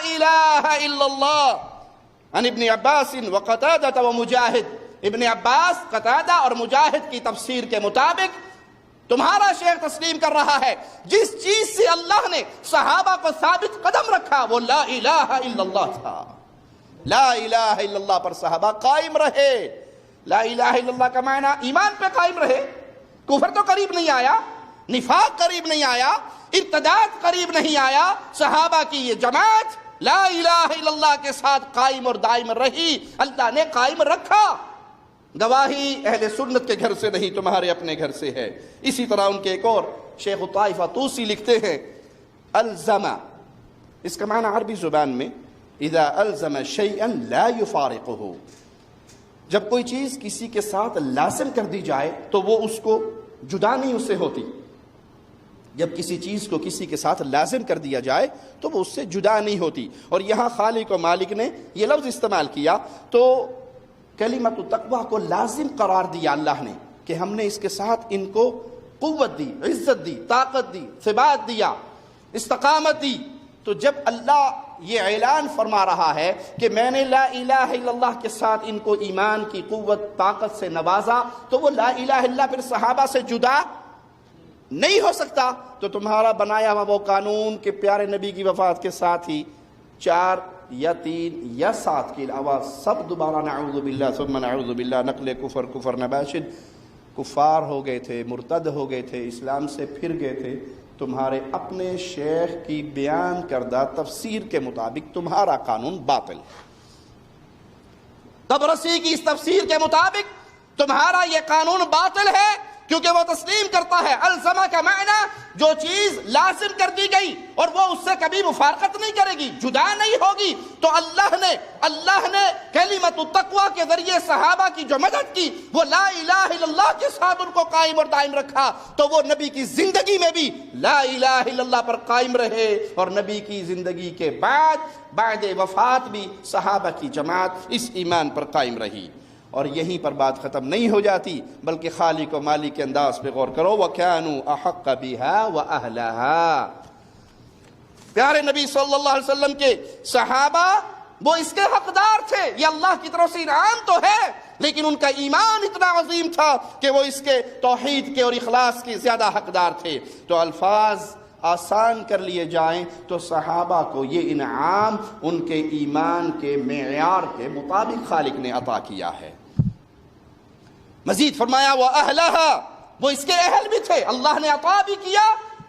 إِلَهَ إِلَّا اللَّهُ عن ابن عباس وقتادہ ومجاہد۔ ابن عباس، قتادہ اور مجاہد کی تفسیر کے مطابق تمہارا شیخ تسلیم کر رہا ہے جس چیز سے اللہ نے صحابہ کو ثابت قدم رکھا وہ لا الہ الا اللہ تھا۔ لا الہ الا اللہ پر صحابہ قائم رہے۔ لا الہ الا اللہ کا معنی ایمان پہ قائم رہے، کفر تو قریب نہیں آیا، نفاق قریب نہیں آیا، ارتداد قریب نہیں آیا۔ صحابہ کی یہ جماعت لا الہ الا اللہ کے ساتھ قائم اور دائم رہی، اللہ نے قائم رکھا۔ گواہی اہل سنت کے گھر سے نہیں، تمہارے اپنے گھر سے ہے۔ اسی طرح ان کے ایک اور شیخ الطائفہ طوسی لکھتے ہیں الزم، اس کا معنی عربی زبان میں اذا الزم شیئا لا یفارقہ، جب کوئی چیز کسی کے ساتھ لازم کر دی جائے تو وہ اس کو جدا نہیں اس سے ہوتی۔ جب کسی چیز کو کسی کے ساتھ لازم کر دیا جائے تو وہ اس سے جدا نہیں ہوتی۔ اور یہاں خالق و مالک نے یہ لفظ استعمال کیا تو کلمۃ التقوی کو لازم قرار دیا اللہ نے کہ ہم نے اس کے ساتھ ان کو قوت دی، عزت دی، طاقت دی، ثبات دیا، استقامت دی۔ تو جب اللہ یہ اعلان فرما رہا ہے کہ میں نے لا الہ الا اللہ کے ساتھ ان کو ایمان کی قوت، طاقت سے نوازا، تو وہ لا الہ الا اللہ پھر صحابہ سے جدا نہیں ہو سکتا۔ تو تمہارا بنایا ہوا وہ قانون کہ پیارے نبی کی وفات کے ساتھ ہی 4 یا 3 یا 7 کے علاوہ سب دوبارہ نعوذ باللہ ثم نعوذ باللہ نقل کفر نباشد کفار ہو گئے تھے، مرتد ہو گئے تھے، اسلام سے پھر گئے تھے۔ تمہارے اپنے شیخ کی بیان کردہ تفسیر کے مطابق تمہارا قانون باطل۔ طبرسی کی اس تفسیر کے مطابق تمہارا یہ قانون باطل ہے، کیونکہ وہ تسلیم کرتا ہے الزمہ کا معنی جو چیز لازم کر دی گئی اور وہ اس سے کبھی مفارقت نہیں کرے گی، جدا نہیں ہوگی۔ تو اللہ نے کلمۃ التقوی کے ذریعے صحابہ کی جو مدد کی وہ لا الہ الا اللہ کے ساتھ ان کو قائم اور دائم رکھا، تو وہ نبی کی زندگی میں بھی لا الہ الا اللہ پر قائم رہے، اور نبی کی زندگی کے بعد وفات بھی صحابہ کی جماعت اس ایمان پر قائم رہی۔ اور یہیں پر بات ختم نہیں ہو جاتی، بلکہ خالق و مالک کے انداز پہ غور کرو وَكَانُوا أَحَقَّ بِهَا وَأَهْلَهَا۔ پیارے نبی صلی اللہ علیہ وسلم کے صحابہ وہ اس کے حقدار تھے، یہ اللہ کی طرف سے انعام تو ہے، لیکن ان کا ایمان اتنا عظیم تھا کہ وہ اس کے توحید کے اور اخلاص کے زیادہ حقدار تھے۔ تو الفاظ آسان کر لیے جائیں تو صحابہ کو یہ انعام ان کے ایمان کے معیار کے مطابق خالق نے عطا کیا ہے۔ مزید فرمایا وَأَهْلَهَا، وہ اس کے اہل بھی تھے، اللہ نے عطا بھی کیا،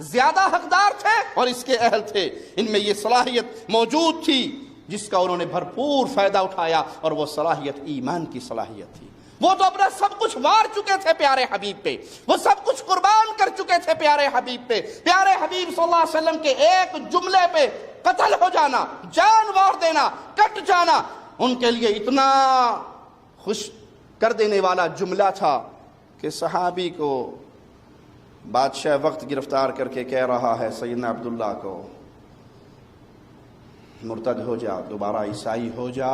زیادہ حقدار تھے اور اس کے اہل تھے، ان میں یہ صلاحیت موجود تھی جس کا انہوں نے بھرپور فائدہ اٹھایا، اور وہ صلاحیت ایمان کی صلاحیت تھی۔ وہ تو اپنا سب کچھ وار چکے تھے پیارے حبیب پہ، وہ سب کچھ قربان کر چکے تھے پیارے حبیب پہ۔ پیارے حبیب صلی اللہ علیہ وسلم کے ایک جملے پہ قتل ہو جانا، جان وار دینا، کٹ جانا ان کے لیے اتنا خوش کر دینے والا جملہ تھا کہ صحابی کو بادشاہ وقت گرفتار کر کے کہہ رہا ہے سیدنا عبداللہ کو مرتد ہو جا، دوبارہ عیسائی ہو جا،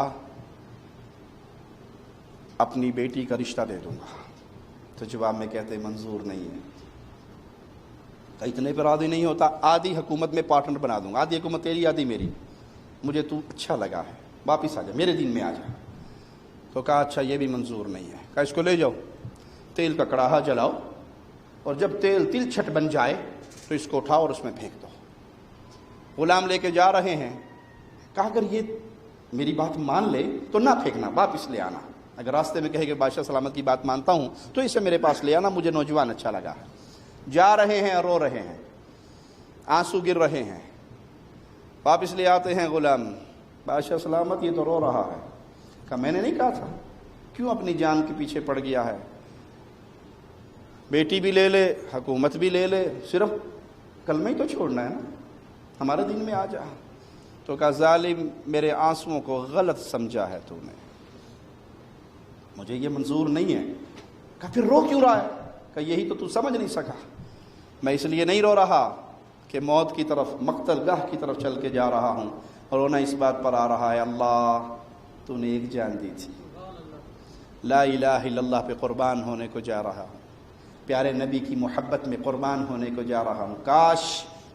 اپنی بیٹی کا رشتہ دے دوں گا۔ تو جواب میں کہتے منظور نہیں ہے، تو اتنے پر راضی نہیں ہوتا، آدھی حکومت میں پارٹنر بنا دوں گا، آدھی حکومت تیری آدھی میری، مجھے تو اچھا لگا ہے، واپس آ جا، میرے دین میں آ جا۔ تو کہا اچھا یہ بھی منظور نہیں ہے، کہا اس کو لے جاؤ، تیل کا کڑاہا جلاؤ، اور جب تیل تل چھٹ بن جائے تو اس کو اٹھاؤ اور اس میں پھینک دو۔ غلام لے کے جا رہے ہیں، کہا اگر یہ میری بات مان لے تو نہ پھینکنا، واپس لے آنا، اگر راستے میں کہے کہ بادشاہ سلامت کی بات مانتا ہوں تو اسے میرے پاس لے آنا، مجھے نوجوان اچھا لگا ہے۔ جا رہے ہیں، رو رہے ہیں، آنسو گر رہے ہیں، واپس لے آتے ہیں غلام، بادشاہ سلامت یہ تو رو رہا ہے۔ کہا میں نے نہیں کہا تھا، کیوں اپنی جان کے پیچھے پڑ گیا ہے؟ بیٹی بھی لے لے، حکومت بھی لے لے، صرف کلمہ ہی تو چھوڑنا ہے نا، ہمارے دین میں آ جا۔ تو کہا ظالم میرے آنسوؤں کو غلط سمجھا ہے تو نے، مجھے یہ منظور نہیں ہے۔ کہا پھر رو کیوں رہا ہے؟ کہ یہی تو سمجھ نہیں سکا، میں اس لیے نہیں رو رہا کہ موت کی طرف، مقتل گاہ کی طرف چل کے جا رہا ہوں، اور رونا اس بات پر آ رہا ہے اللہ تو نے ایک جان دی تھی، لا الہ الا اللہ پہ قربان ہونے کو جا رہا ہوں، پیارے نبی کی محبت میں قربان ہونے کو جا رہا ہوں، کاش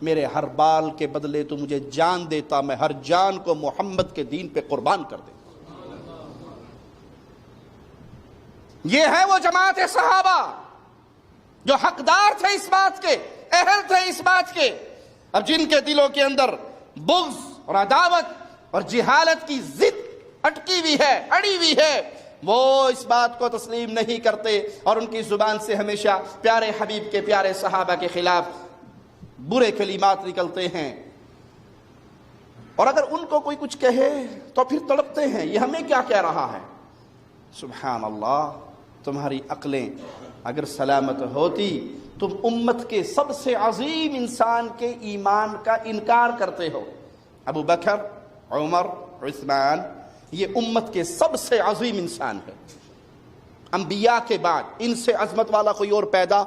میرے ہر بال کے بدلے تو مجھے جان دیتا، میں ہر جان کو محمد کے دین پہ قربان کر دیتا۔ یہ ہے وہ جماعت صحابہ جو حقدار تھے اس بات کے، اہل تھے اس بات کے، اب جن کے دلوں کے اندر بغض اور عداوت اور جہالت کی ضد اٹکی ہوئی ہے، اڑی ہوئی ہے، وہ اس بات کو تسلیم نہیں کرتے اور ان کی زبان سے ہمیشہ پیارے حبیب کے، پیارے صحابہ کے خلاف برے کلمات نکلتے ہیں، اور اگر ان کو کوئی کچھ کہے تو پھر تڑپتے ہیں، یہ ہمیں کیا کہہ رہا ہے۔ سبحان اللہ، تمہاری عقلیں اگر سلامت ہوتی، تم امت کے سب سے عظیم انسان کے ایمان کا انکار کرتے ہو۔ ابو بکر، عمر، عثمان، یہ امت کے سب سے عظیم انسان ہے، انبیاء کے بعد ان سے عظمت والا کوئی اور پیدا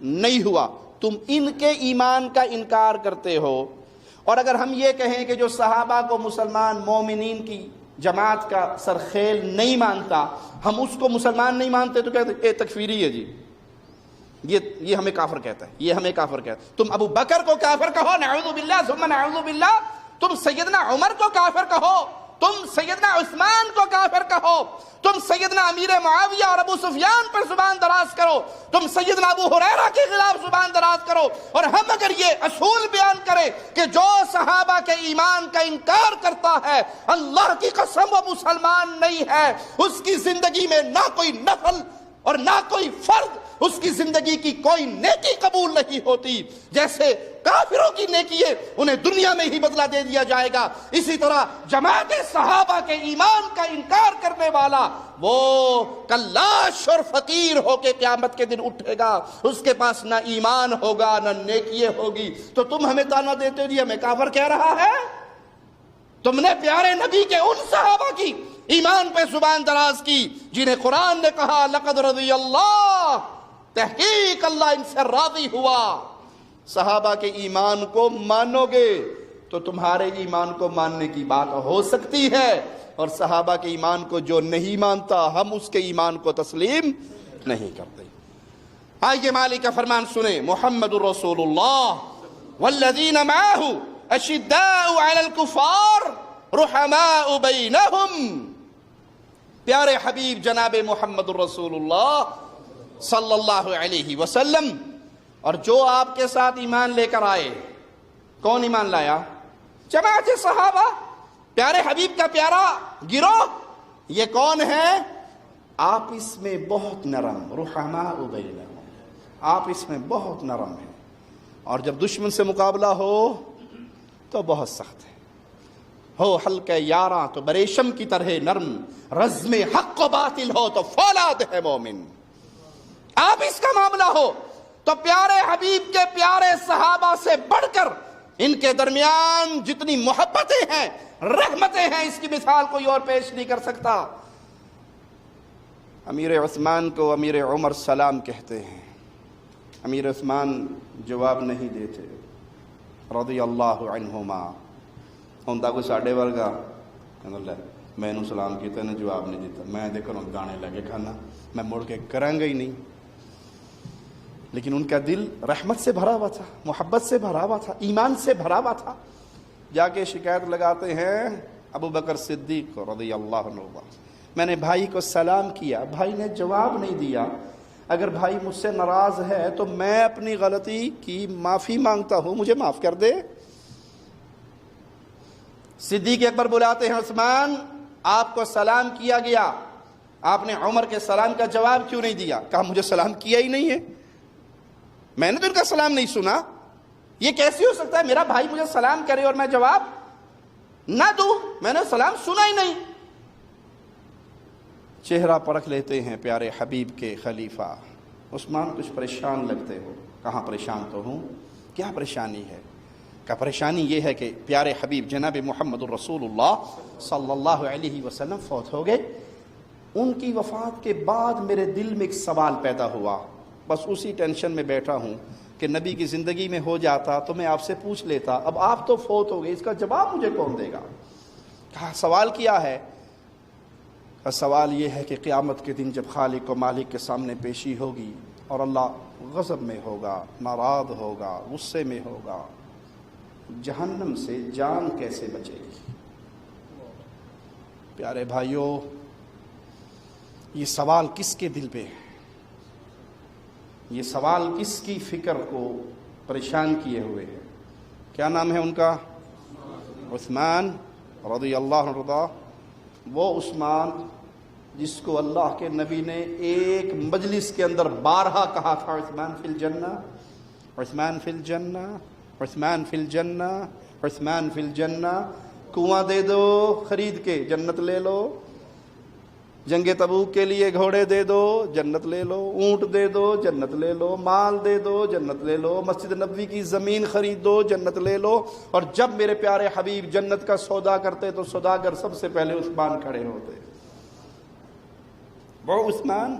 نہیں ہوا، تم ان کے ایمان کا انکار کرتے ہو۔ اور اگر ہم یہ کہیں کہ جو صحابہ کو مسلمان مومنین کی جماعت کا سرخیل نہیں مانتا، ہم اس کو مسلمان نہیں مانتے تو کہتے اے تکفیری ہے جی، یہ ہمیں کافر کہتا ہے، یہ ہمیں کافر کہتا ہے۔ تم ابو بکر کو کافر کہو، نعوذ باللہ ثم نعوذ باللہ، تم سیدنا عمر کو کافر کہو، تم سیدنا عثمان کو کافر کہو، تم سیدنا امیر معاویہ اور ابو سفیان پر زبان دراز کرو، تم سیدنا ابو ہریرہ کے خلاف زبان دراز کرو، اور ہم اگر یہ اصول بیان کریں کہ جو صحابہ کے ایمان کا انکار کرتا ہے اللہ کی قسم وہ مسلمان نہیں ہے، اس کی زندگی میں نہ کوئی نفل اور نہ کوئی فرض، اس کی زندگی کی کوئی نیکی قبول نہیں ہوتی، جیسے کافروں کی نیکی ہے انہیں دنیا میں ہی بدلہ دے دیا جائے گا، اسی طرح جماعت صحابہ کے ایمان کا انکار کرنے والا وہ کلاش اور فقیر ہو کے قیامت کے دن اٹھے گا، اس کے پاس نہ ایمان ہوگا نہ نیکی ہوگی۔ تو تم ہمیں تانا دیتے ہو جی ہمیں کافر کہہ رہا ہے؟ تم نے پیارے نبی کے ان صحابہ کی ایمان پہ زبان دراز کی جنہیں قرآن نے کہا لقد رضی اللہ، تحقیق اللہ ان سے راضی ہوا۔ صحابہ کے ایمان کو مانو گے تو تمہارے ایمان کو ماننے کی بات ہو سکتی ہے، اور صحابہ کے ایمان کو جو نہیں مانتا ہم اس کے ایمان کو تسلیم نہیں کرتے۔ آئیے مالک کا فرمان سنیں، محمد رسول اللہ والذین معہ اشداء علی الکفار رحماء بینہم۔ پیارے حبیب جناب محمد رسول اللہ صلی اللہ علیہ وسلم، اور جو آپ کے ساتھ ایمان لے کر آئے، کون ایمان لایا؟ جماعت صحابہ، پیارے حبیب کا پیارا گروہ۔ یہ کون ہے؟ آپس میں بہت نرم، رحماء بینہم، آپس میں بہت نرم ہے، اور جب دشمن سے مقابلہ ہو تو بہت سخت ہے، ہو حلقہ یاراں تو بریشم کی طرح نرم، رزم حق و باطل ہو تو فولاد ہے مومن۔ آپ اس کا معاملہ ہو تو پیارے حبیب کے پیارے صحابہ سے بڑھ کر ان کے درمیان جتنی محبتیں ہیں، رحمتیں ہیں، اس کی مثال کوئی اور پیش نہیں کر سکتا۔ امیر عثمان کو امیر عمر سلام کہتے ہیں، امیر عثمان جواب نہیں دیتے، رضی اللہ عنہما۔ ہوندا کوئی ساڈے ورگا کہندا میں نو سلام کیتا نے جواب نہیں دیتا، میں دے گھروں گانے لگے کھانا، میں مڑ کے کراں گا ہی نہیں۔ لیکن ان کا دل رحمت سے بھرا ہوا تھا، محبت سے بھرا ہوا تھا، ایمان سے بھرا ہوا تھا۔ جا کے شکایت لگاتے ہیں ابو بکر صدیق کو رضی اللہ عنہ، میں نے بھائی کو سلام کیا، بھائی نے جواب نہیں دیا، اگر بھائی مجھ سے ناراض ہے تو میں اپنی غلطی کی معافی مانگتا ہوں، مجھے معاف کر دے۔ صدیق اکبر بلاتے ہیں عثمان، آپ کو سلام کیا گیا، آپ نے عمر کے سلام کا جواب کیوں نہیں دیا؟ کہا مجھے سلام کیا ہی نہیں ہے، میں نے تو ان کا سلام نہیں سنا، یہ کیسے ہو سکتا ہے میرا بھائی مجھے سلام کرے اور میں جواب نہ دوں؟ میں نے سلام سنا ہی نہیں۔ چہرہ پرکھ لیتے ہیں پیارے حبیب کے خلیفہ عثمان، کچھ پریشان لگتے ہو۔ کہاں پریشان تو ہوں، کیا پریشانی ہے؟ کہ پریشانی یہ ہے کہ پیارے حبیب جناب محمد الرسول اللہ صلی اللہ علیہ وسلم فوت ہو گئے، ان کی وفات کے بعد میرے دل میں ایک سوال پیدا ہوا، بس اسی ٹینشن میں بیٹھا ہوں کہ نبی کی زندگی میں ہو جاتا تو میں آپ سے پوچھ لیتا، اب آپ تو فوت ہو گئے، اس کا جواب مجھے کون دے گا؟ کہا سوال کیا ہے؟ سوال یہ ہے کہ قیامت کے دن جب خالق و مالک کے سامنے پیشی ہوگی اور اللہ غضب میں ہوگا، ناراض ہوگا، غصے میں ہوگا، جہنم سے جان کیسے بچے گی؟ پیارے بھائیوں، یہ سوال کس کے دل پہ ہے؟ یہ سوال کس کی فکر کو پریشان کیے ہوئے ہے؟ کیا نام ہے ان کا؟ عثمان رضی اللہ عنہ۔ وہ عثمان جس کو اللہ کے نبی نے ایک مجلس کے اندر بارہا کہا تھا، عثمان فی الجنہ، عثمان فی الجنہ، عثمان فی الجنہ، عثمان فی الجنہ۔ کنواں دے دو خرید کے جنت لے لو، جنگ تبوک کے لیے گھوڑے دے دو جنت لے لو، اونٹ دے دو جنت لے لو، مال دے دو جنت لے لو، مسجد نبوی کی زمین خرید دو جنت لے لو۔ اور جب میرے پیارے حبیب جنت کا سودا کرتے تو سوداگر سب سے پہلے عثمان کھڑے ہوتے۔ وہ عثمان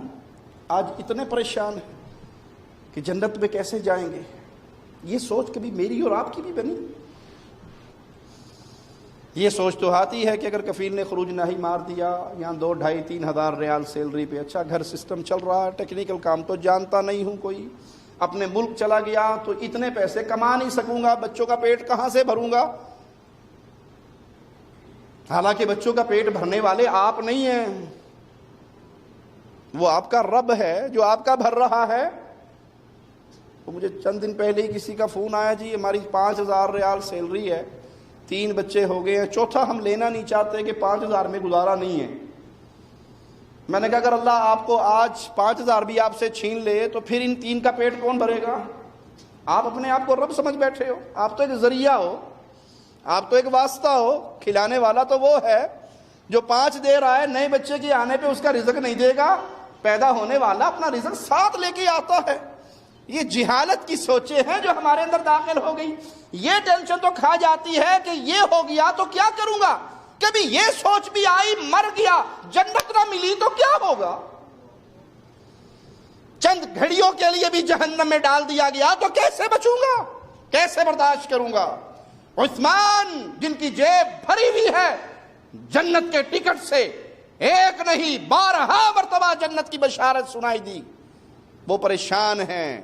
آج اتنے پریشان ہیں کہ جنت میں کیسے جائیں گے۔ یہ سوچ کبھی میری اور آپ کی بھی بنی؟ یہ سوچ تو آتی ہے کہ اگر کفیل نے خروج نہیں مار دیا، یہاں 2,500-3 ہزار ریال سیلری پہ اچھا گھر سسٹم چل رہا ہے، ٹیکنیکل کام تو جانتا نہیں ہوں کوئی، اپنے ملک چلا گیا تو اتنے پیسے کما نہیں سکوں گا، بچوں کا پیٹ کہاں سے بھروں گا؟ حالانکہ بچوں کا پیٹ بھرنے والے آپ نہیں ہیں، وہ آپ کا رب ہے جو آپ کا بھر رہا ہے۔ تو مجھے چند دن پہلے ہی کسی کا فون آیا، جی ہماری 5,000 ریال سیلری ہے، 3 بچے ہو گئے ہیں، چوتھا ہم لینا نہیں چاہتے کہ 5,000 میں گزارا نہیں ہے۔ میں نے کہا اگر اللہ آپ کو آج 5,000 بھی آپ سے چھین لے تو پھر ان 3 کا پیٹ کون بھرے گا؟ آپ اپنے آپ کو رب سمجھ بیٹھے ہو، آپ تو ایک ذریعہ ہو، آپ تو ایک واسطہ ہو، کھلانے والا تو وہ ہے جو 5 دے رہا ہے، نئے بچے کے آنے پہ اس کا رزق نہیں دے گا، پیدا ہونے والا اپنا رزق ساتھ لے کے آتا ہے۔ یہ جہالت کی سوچیں ہیں جو ہمارے اندر داخل ہو گئی۔ یہ ٹینشن تو کھا جاتی ہے کہ یہ ہو گیا تو کیا کروں گا، کبھی یہ سوچ بھی آئی مر گیا جنت نہ ملی تو کیا ہوگا، چند گھڑیوں کے لیے بھی جہنم میں ڈال دیا گیا تو کیسے بچوں گا، کیسے برداشت کروں گا؟ عثمان جن کی جیب بھری ہوئی ہے جنت کے ٹکٹ سے، ایک نہیں 12 مرتبہ جنت کی بشارت سنائی دی، وہ پریشان ہیں۔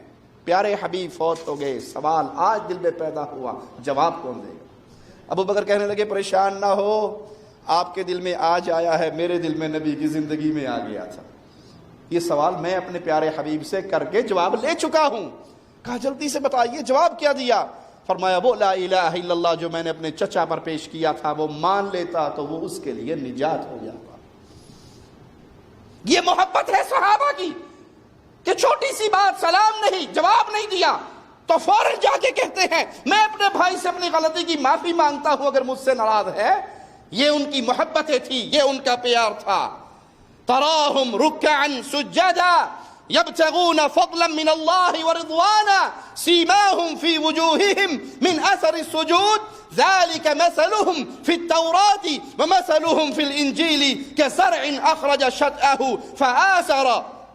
پیارے حبیب فوت ہو گئے، سوال آج دل میں پیدا ہوا، جواب کون دے گا؟ ابو بکر کہنے لگے پریشان نہ ہو، آپ کے دل میں آج آیا ہے، میرے دل میں نبی کی زندگی میں آ گیا تھا۔ یہ سوال میں اپنے پیارے حبیب سے کر کے جواب لے چکا ہوں۔ کہا جلدی سے بتائیے جواب کیا دیا؟ فرمایا وہ لا الہ الا اللہ جو میں نے اپنے چچا پر پیش کیا تھا وہ مان لیتا تو وہ اس کے لیے نجات ہو جاتا۔ یہ محبت ہے صحابہ کی کہ چھوٹی سی بات سلام نہیں، جواب نہیں دیا تو فوراً جا کے کہتے ہیں میں اپنے بھائی سے اپنی غلطی کی معافی مانگتا ہوں اگر مجھ سے ناراض ہے۔ یہ ان کی محبتیں تھی، یہ ان کا پیار تھا۔ تراہم رکعا سجدا یبتغون فضلا من اللہ ورضوانا سیماہم فی وجوہہم من اثر السجود ذلك مثلهم في التوراة ومثلهم في الإنجيل كزرع أخرج شطأه فآزر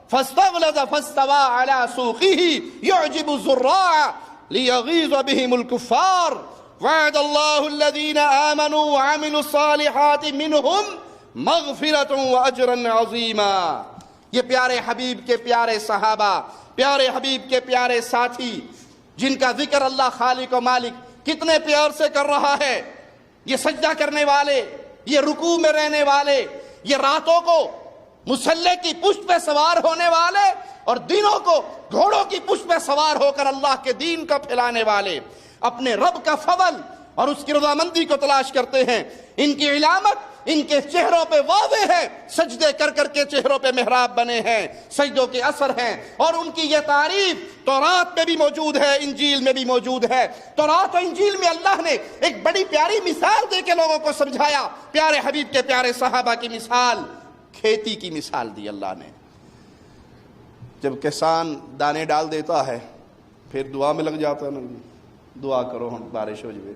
فاستغلظ فاستوى على سوقه يعجب الزراع ليغيظ بهم الكفار وعد الله الذين آمنوا وعملوا الصالحات منهم مغفرة وأجرا عظيما۔ یہ پیارے حبیب کے پیارے صحابہ، پیارے حبیب کے پیارے ساتھی جن کا ذکر اللہ خالق و مالک کتنے پیار سے کر رہا ہے، یہ سجدہ کرنے والے، یہ رکوع میں رہنے والے، یہ راتوں کو مسلح کی پشت پہ سوار ہونے والے اور دنوں کو گھوڑوں کی پشت پہ سوار ہو کر اللہ کے دین کو پھیلانے والے، اپنے رب کا فضل اور اس کی رضامندی کو تلاش کرتے ہیں۔ ان کی علامت ان کے چہروں پہ واضح ہے، سجدے کر کر کے چہروں پہ محراب بنے ہیں، سجدوں کے اثر ہیں، اور ان کی یہ تعریف تورات میں بھی موجود ہے، انجیل میں بھی موجود ہے۔ تورات و انجیل میں اللہ نے ایک بڑی پیاری مثال دے کے لوگوں کو سمجھایا، پیارے حبیب کے پیارے صحابہ کی مثال، کھیتی کی مثال دی اللہ نے۔ جب کسان دانے ڈال دیتا ہے پھر دعا میں لگ جاتا ہے نا، دعا کرو ہم بارش ہو جائے،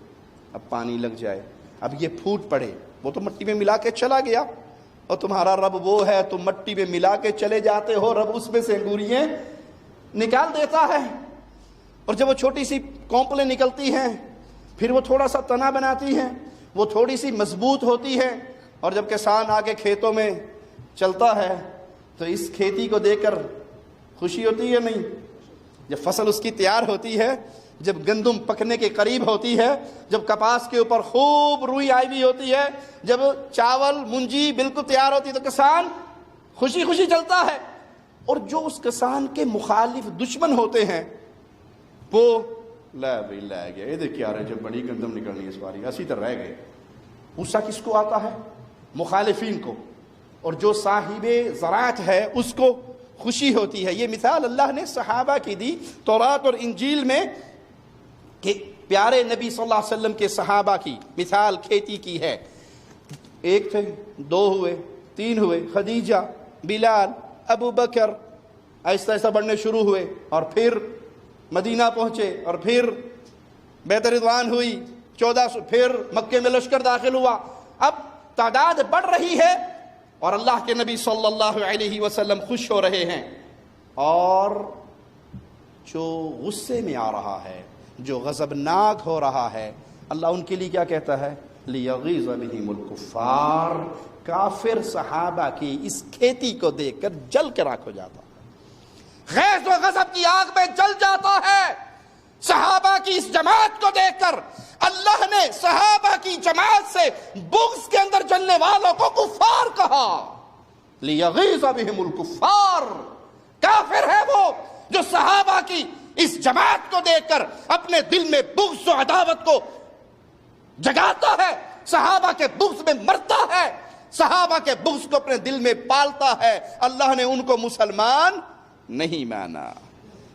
اب پانی لگ جائے، اب یہ پھوٹ پڑے، وہ تو مٹی میں ملا کے چلا گیا، اور تمہارا رب وہ ہے تم مٹی میں ملا کے چلے جاتے ہو، رب اس میں سے انگوریاں نکال دیتا ہے۔ اور جب وہ چھوٹی سی کونپلیں نکلتی ہیں پھر وہ تھوڑا سا تنا بناتی ہیں، وہ تھوڑی سی مضبوط ہوتی ہے، اور جب کسان آ کے کھیتوں میں چلتا ہے تو اس کھیتی کو دیکھ کر خوشی ہوتی ہے نہیں؟ جب فصل اس کی تیار ہوتی ہے، جب گندم پکنے کے قریب ہوتی ہے، جب کپاس کے اوپر خوب روئی آئی ہوئی ہوتی ہے، جب چاول منجی بالکل تیار ہوتی ہے تو کسان خوشی خوشی چلتا ہے. اور جو اس کسان کے مخالف دشمن ہوتے ہیں وہ لے بھائی لے گیا، یہ دیکھ کیا رہے جب بڑی گندم نکلنی ہے اس باری اسی طرح رہ گئے. غصہ کس کو آتا ہے؟ مخالفین کو. اور جو صاحب زراعت ہے اس کو خوشی ہوتی ہے. یہ مثال اللہ نے صحابہ کی دی تورات اور انجیل میں کہ پیارے نبی صلی اللہ علیہ وسلم کے صحابہ کی مثال کھیتی کی ہے. ایک تھے، دو ہوئے، تین ہوئے، خدیجہ، بلال، ابو بکر، ایسا ایسا بڑھنے شروع ہوئے، اور پھر مدینہ پہنچے، اور پھر بیت رضوان ہوئی 1400، پھر مکے میں لشکر داخل ہوا. اب تعداد بڑھ رہی ہے اور اللہ کے نبی صلی اللہ علیہ وسلم خوش ہو رہے ہیں. اور جو غصے میں آ رہا ہے، جو غضبناک ہو رہا ہے، اللہ ان کے لیے کیا کہتا ہے؟ لیغیظ بہم الکفار. کافر صحابہ کی اس کھیتی کو دیکھ کر جل کے راکھ ہو جاتا ہے، غیظ و غضب کی آگ میں جل جاتا ہے. صحابہ کی اس جماعت کو دیکھ کر اللہ نے صحابہ کی جماعت سے بغض کے اندر جلنے والوں کو کفار کہا. لیغیظ بہم الکفار. کافر ہے وہ جو صحابہ کی اس جماعت کو دیکھ کر اپنے دل میں بغض و عداوت کو جگاتا ہے، صحابہ کے بغض میں مرتا ہے، صحابہ کے بغض کو اپنے دل میں پالتا ہے. اللہ نے ان کو مسلمان نہیں مانا.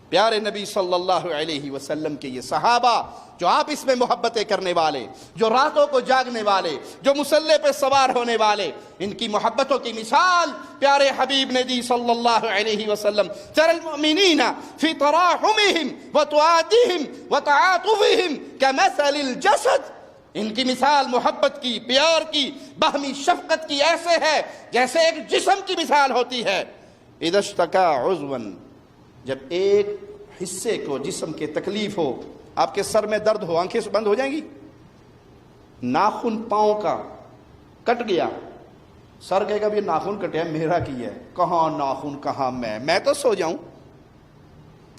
پیارے نبی صلی اللہ علیہ وسلم کے یہ صحابہ جو آپس میں محبتیں کرنے والے، جو راتوں کو جاگنے والے، جو مسلح پہ سوار ہونے والے، ان کی محبتوں کی مثال پیارے حبیب نے دی صلی اللہ علیہ وسلم. ترى المؤمنین فی تراحمهم وتوادهم وتعاطفهم كمثل الجسد. ان کی مثال محبت کی، پیار کی، باہمی شفقت کی ایسے ہے جیسے ایک جسم کی مثال ہوتی ہے. اذا اشتکا عضوا. جب ایک حصے کو جسم کے تکلیف ہو، آپ کے سر میں درد ہو، آنکھیں بند ہو جائیں گی. ناخن پاؤں کا کٹ گیا، سر کہے گا بھی ناخن کٹیا میرا کی ہے، کہاں ناخن کہاں میں تو سو جاؤں.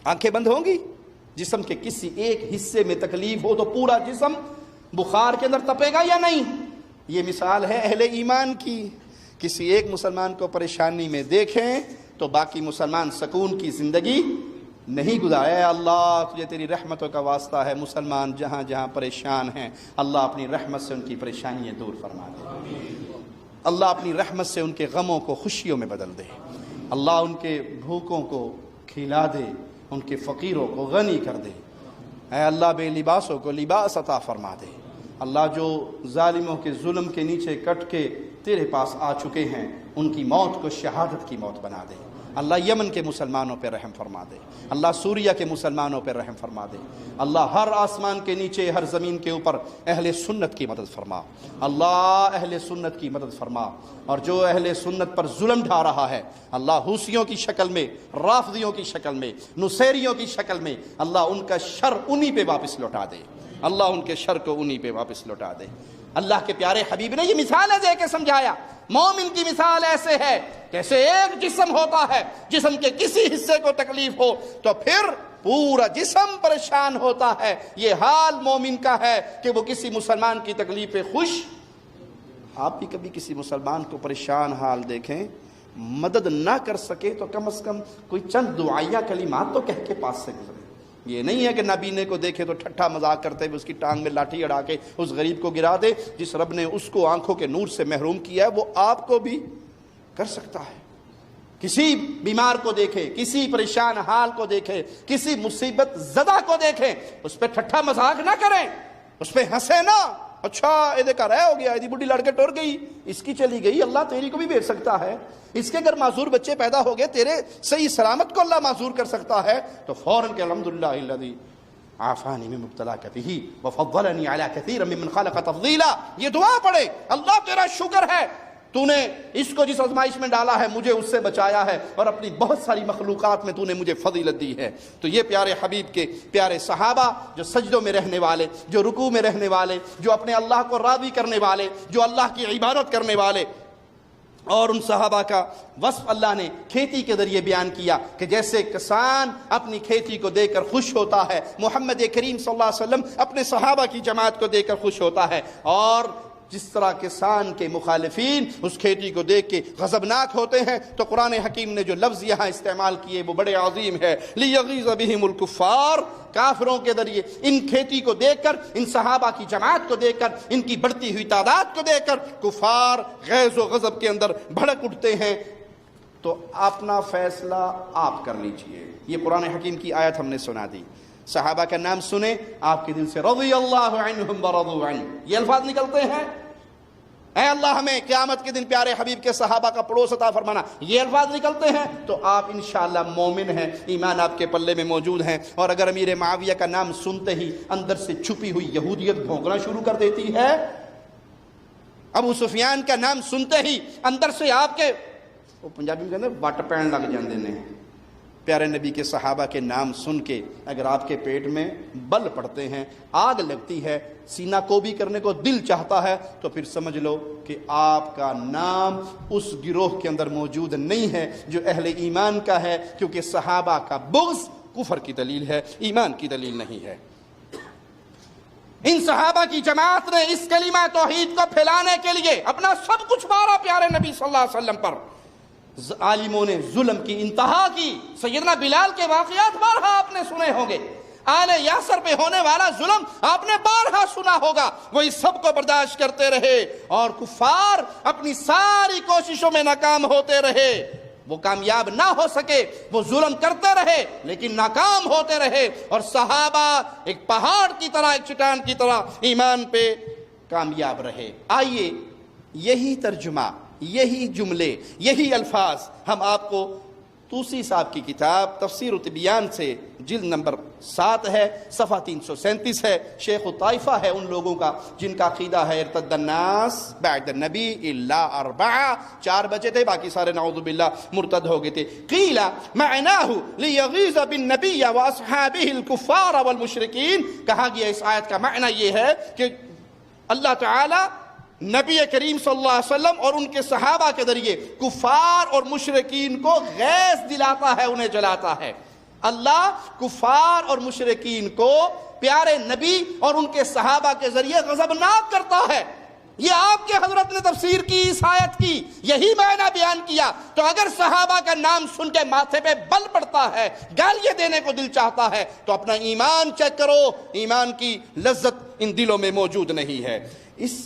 آنکھیں بند ہوں گی. جسم کے کسی ایک حصے میں تکلیف ہو تو پورا جسم بخار کے اندر تپے گا یا نہیں؟ یہ مثال ہے اہل ایمان کی. کسی ایک مسلمان کو پریشانی میں دیکھیں تو باقی مسلمان سکون کی زندگی نہیں گزارے. اے اللہ تجھے تیری رحمتوں کا واسطہ ہے، مسلمان جہاں جہاں پریشان ہیں اللہ اپنی رحمت سے ان کی پریشانیاں دور فرما دے. اللہ اپنی رحمت سے ان کے غموں کو خوشیوں میں بدل دے. اللہ ان کے بھوکوں کو کھلا دے، ان کے فقیروں کو غنی کر دے. اے اللہ بے لباسوں کو لباس عطا فرما دے. اللہ جو ظالموں کے ظلم کے نیچے کٹ کے تیرے پاس آ چکے ہیں ان کی موت کو شہادت کی موت بنا دے. اللہ یمن کے مسلمانوں پہ رحم فرما دے. اللہ سوریہ کے مسلمانوں پہ رحم فرما دے. اللہ ہر آسمان کے نیچے ہر زمین کے اوپر اہل سنت کی مدد فرما. اللہ اہل سنت کی مدد فرما. اور جو اہل سنت پر ظلم ڈھا رہا ہے اللہ حوثیوں کی شکل میں، رافضیوں کی شکل میں، نصیریوں کی شکل میں، اللہ ان کا شر انہی پہ واپس لوٹا دے. اللہ ان کے شر کو انہی پہ واپس لوٹا دے. اللہ کے پیارے حبیب نے یہ مثالیں دے کے سمجھایا. مومن کی مثال ایسے ہے جیسے ایک جسم ہوتا ہے، جسم کے کسی حصے کو تکلیف ہو تو پھر پورا جسم پریشان ہوتا ہے. یہ حال مومن کا ہے کہ وہ کسی مسلمان کی تکلیف پہ خوش. آپ بھی کبھی کسی مسلمان کو پریشان حال دیکھیں، مدد نہ کر سکے تو کم از کم کوئی چند دعائیہ کلمات تو کہہ کے پاس سے گزرے. یہ نہیں ہے کہ نابینے کو دیکھے تو ٹھٹھا مذاق کرتے ہوئے اس کی ٹانگ میں لاٹھی اڑا کے اس غریب کو گرا دے. جس رب نے اس کو آنکھوں کے نور سے محروم کیا ہے وہ آپ کو بھی کر سکتا ہے. کسی بیمار کو دیکھے، کسی پریشان حال کو دیکھے، کسی مصیبت زدہ کو دیکھیں، اس پہ ٹھٹھا مذاق نہ کریں، اس پہ ہنسے نہ. اچھا یہ کا رہ ہو گیا، یہ بڑھی لڑکے ٹور گئی، اس کی چلی گئی، اللہ تیری کو بھی بھیج سکتا ہے. اس کے اگر معذور بچے پیدا ہو گئے، تیرے صحیح سلامت کو اللہ معذور کر سکتا ہے تو فوراً کہ الحمدللہ الذی عافانی من مبتلاک بہ وفضلنی علی کثیر ممن خلق تفضیلا. یہ دعا پڑھے، اللہ تیرا شکر ہے تو نے اس کو جس آزمائش میں ڈالا ہے مجھے اس سے بچایا ہے اور اپنی بہت ساری مخلوقات میں تو نے مجھے فضیلت دی ہے. تو یہ پیارے حبیب کے پیارے صحابہ جو سجدوں میں رہنے والے، جو رکوع میں رہنے والے، جو اپنے اللہ کو راضی کرنے والے، جو اللہ کی عبادت کرنے والے، اور ان صحابہ کا وصف اللہ نے کھیتی کے ذریعے بیان کیا کہ جیسے کسان اپنی کھیتی کو دیکھ کر خوش ہوتا ہے، محمد کریم صلی اللہ علیہ وسلم اپنے صحابہ کی جماعت کو دیکھ کر خوش ہوتا ہے، اور جس طرح کسان کے مخالفین اس کھیتی کو دیکھ کے غضبناک ہوتے ہیں، تو قرآن حکیم نے جو لفظ یہاں استعمال کیے وہ بڑے عظیم ہے، لیغیظ بہم الکفار، کافروں کے ذریعے ان کھیتی کو دیکھ کر، ان صحابہ کی جماعت کو دیکھ کر، ان کی بڑھتی ہوئی تعداد کو دیکھ کر کفار غیظ و غضب کے اندر بھڑک اٹھتے ہیں۔ تو اپنا فیصلہ آپ کر لیجئے، یہ قرآن حکیم کی آیت ہم نے سنا دی۔ صحابہ کا نام سنیں، آپ کے دل سے رضی اللہ عنہم ورضوا عنہ یہ الفاظ نکلتے ہیں، اے اللہ ہمیں قیامت کے دن پیارے حبیب کے صحابہ کا پڑوس عطا فرمانا، یہ الفاظ نکلتے ہیں تو آپ انشاءاللہ مومن ہیں، ایمان آپ کے پلے میں موجود ہیں۔ اور اگر امیر معاویہ کا نام سنتے ہی اندر سے چھپی ہوئی یہودیت بھونکنا شروع کر دیتی ہے، ابو سفیان کا نام سنتے ہی اندر سے آپ کے، وہ پنجابی میں کہتے ہیں وٹ پین لگ جاندے نے، پیارے نبی کے صحابہ کے نام سن کے اگر آپ کے پیٹ میں بل پڑتے ہیں، آگ لگتی ہے، سینہ کو بھی کرنے کو دل چاہتا ہے، تو پھر سمجھ لو کہ آپ کا نام اس گروہ کے اندر موجود نہیں ہے جو اہل ایمان کا ہے، کیونکہ صحابہ کا بغض کفر کی دلیل ہے، ایمان کی دلیل نہیں ہے۔ ان صحابہ کی جماعت نے اس کلمہ توحید کو پھیلانے کے لیے اپنا سب کچھ مارا پیارے نبی صلی اللہ علیہ وسلم پر۔ عالموں نے ظلم کی انتہا کی، سیدنا بلال کے واقعات بارہا آپ نے سنے ہوں گے، آل یاسر پہ ہونے والا ظلم آپ نے بارہا سنا ہوگا، وہ اس سب کو برداشت کرتے رہے اور کفار اپنی ساری کوششوں میں ناکام ہوتے رہے، وہ کامیاب نہ ہو سکے، وہ ظلم کرتے رہے لیکن ناکام ہوتے رہے، اور صحابہ ایک پہاڑ کی طرح، ایک چٹان کی طرح ایمان پہ کامیاب رہے۔ آئیے یہی ترجمہ، یہی جملے، یہی الفاظ ہم آپ کو توسی صاحب کی کتاب تفسیر و تبیان سے جلد نمبر 7 ہے، صفحہ 337 ہے، شیخ الطائفہ ہے ان لوگوں کا جن کا عقیدہ ہے ارتد الناس بعد النبی الا 4، 4 بچے تھے، باقی سارے نعوذ باللہ مرتد ہو گئے تھے۔ قیل معناہ لیغیظ بالنبی واصحابہ الکفار والمشرکین، کہا گیا اس آیت کا معنی یہ ہے کہ اللہ تعالی نبی کریم صلی اللہ علیہ وسلم اور ان کے صحابہ کے ذریعے کفار اور مشرکین کو غیظ دلاتا ہے، انہیں جلاتا ہے۔ اللہ کفار اور مشرکین کو پیارے نبی اور ان کے صحابہ کے ذریعے غضبناک کرتا ہے۔ یہ آپ کے حضرت نے تفسیر کی اس آیت کی، یہی معنی بیان کیا، تو اگر صحابہ کا نام سن کے ماتھے پہ بل پڑتا ہے، گالیاں دینے کو دل چاہتا ہے، تو اپنا ایمان چیک کرو، ایمان کی لذت ان دلوں میں موجود نہیں ہے۔ اس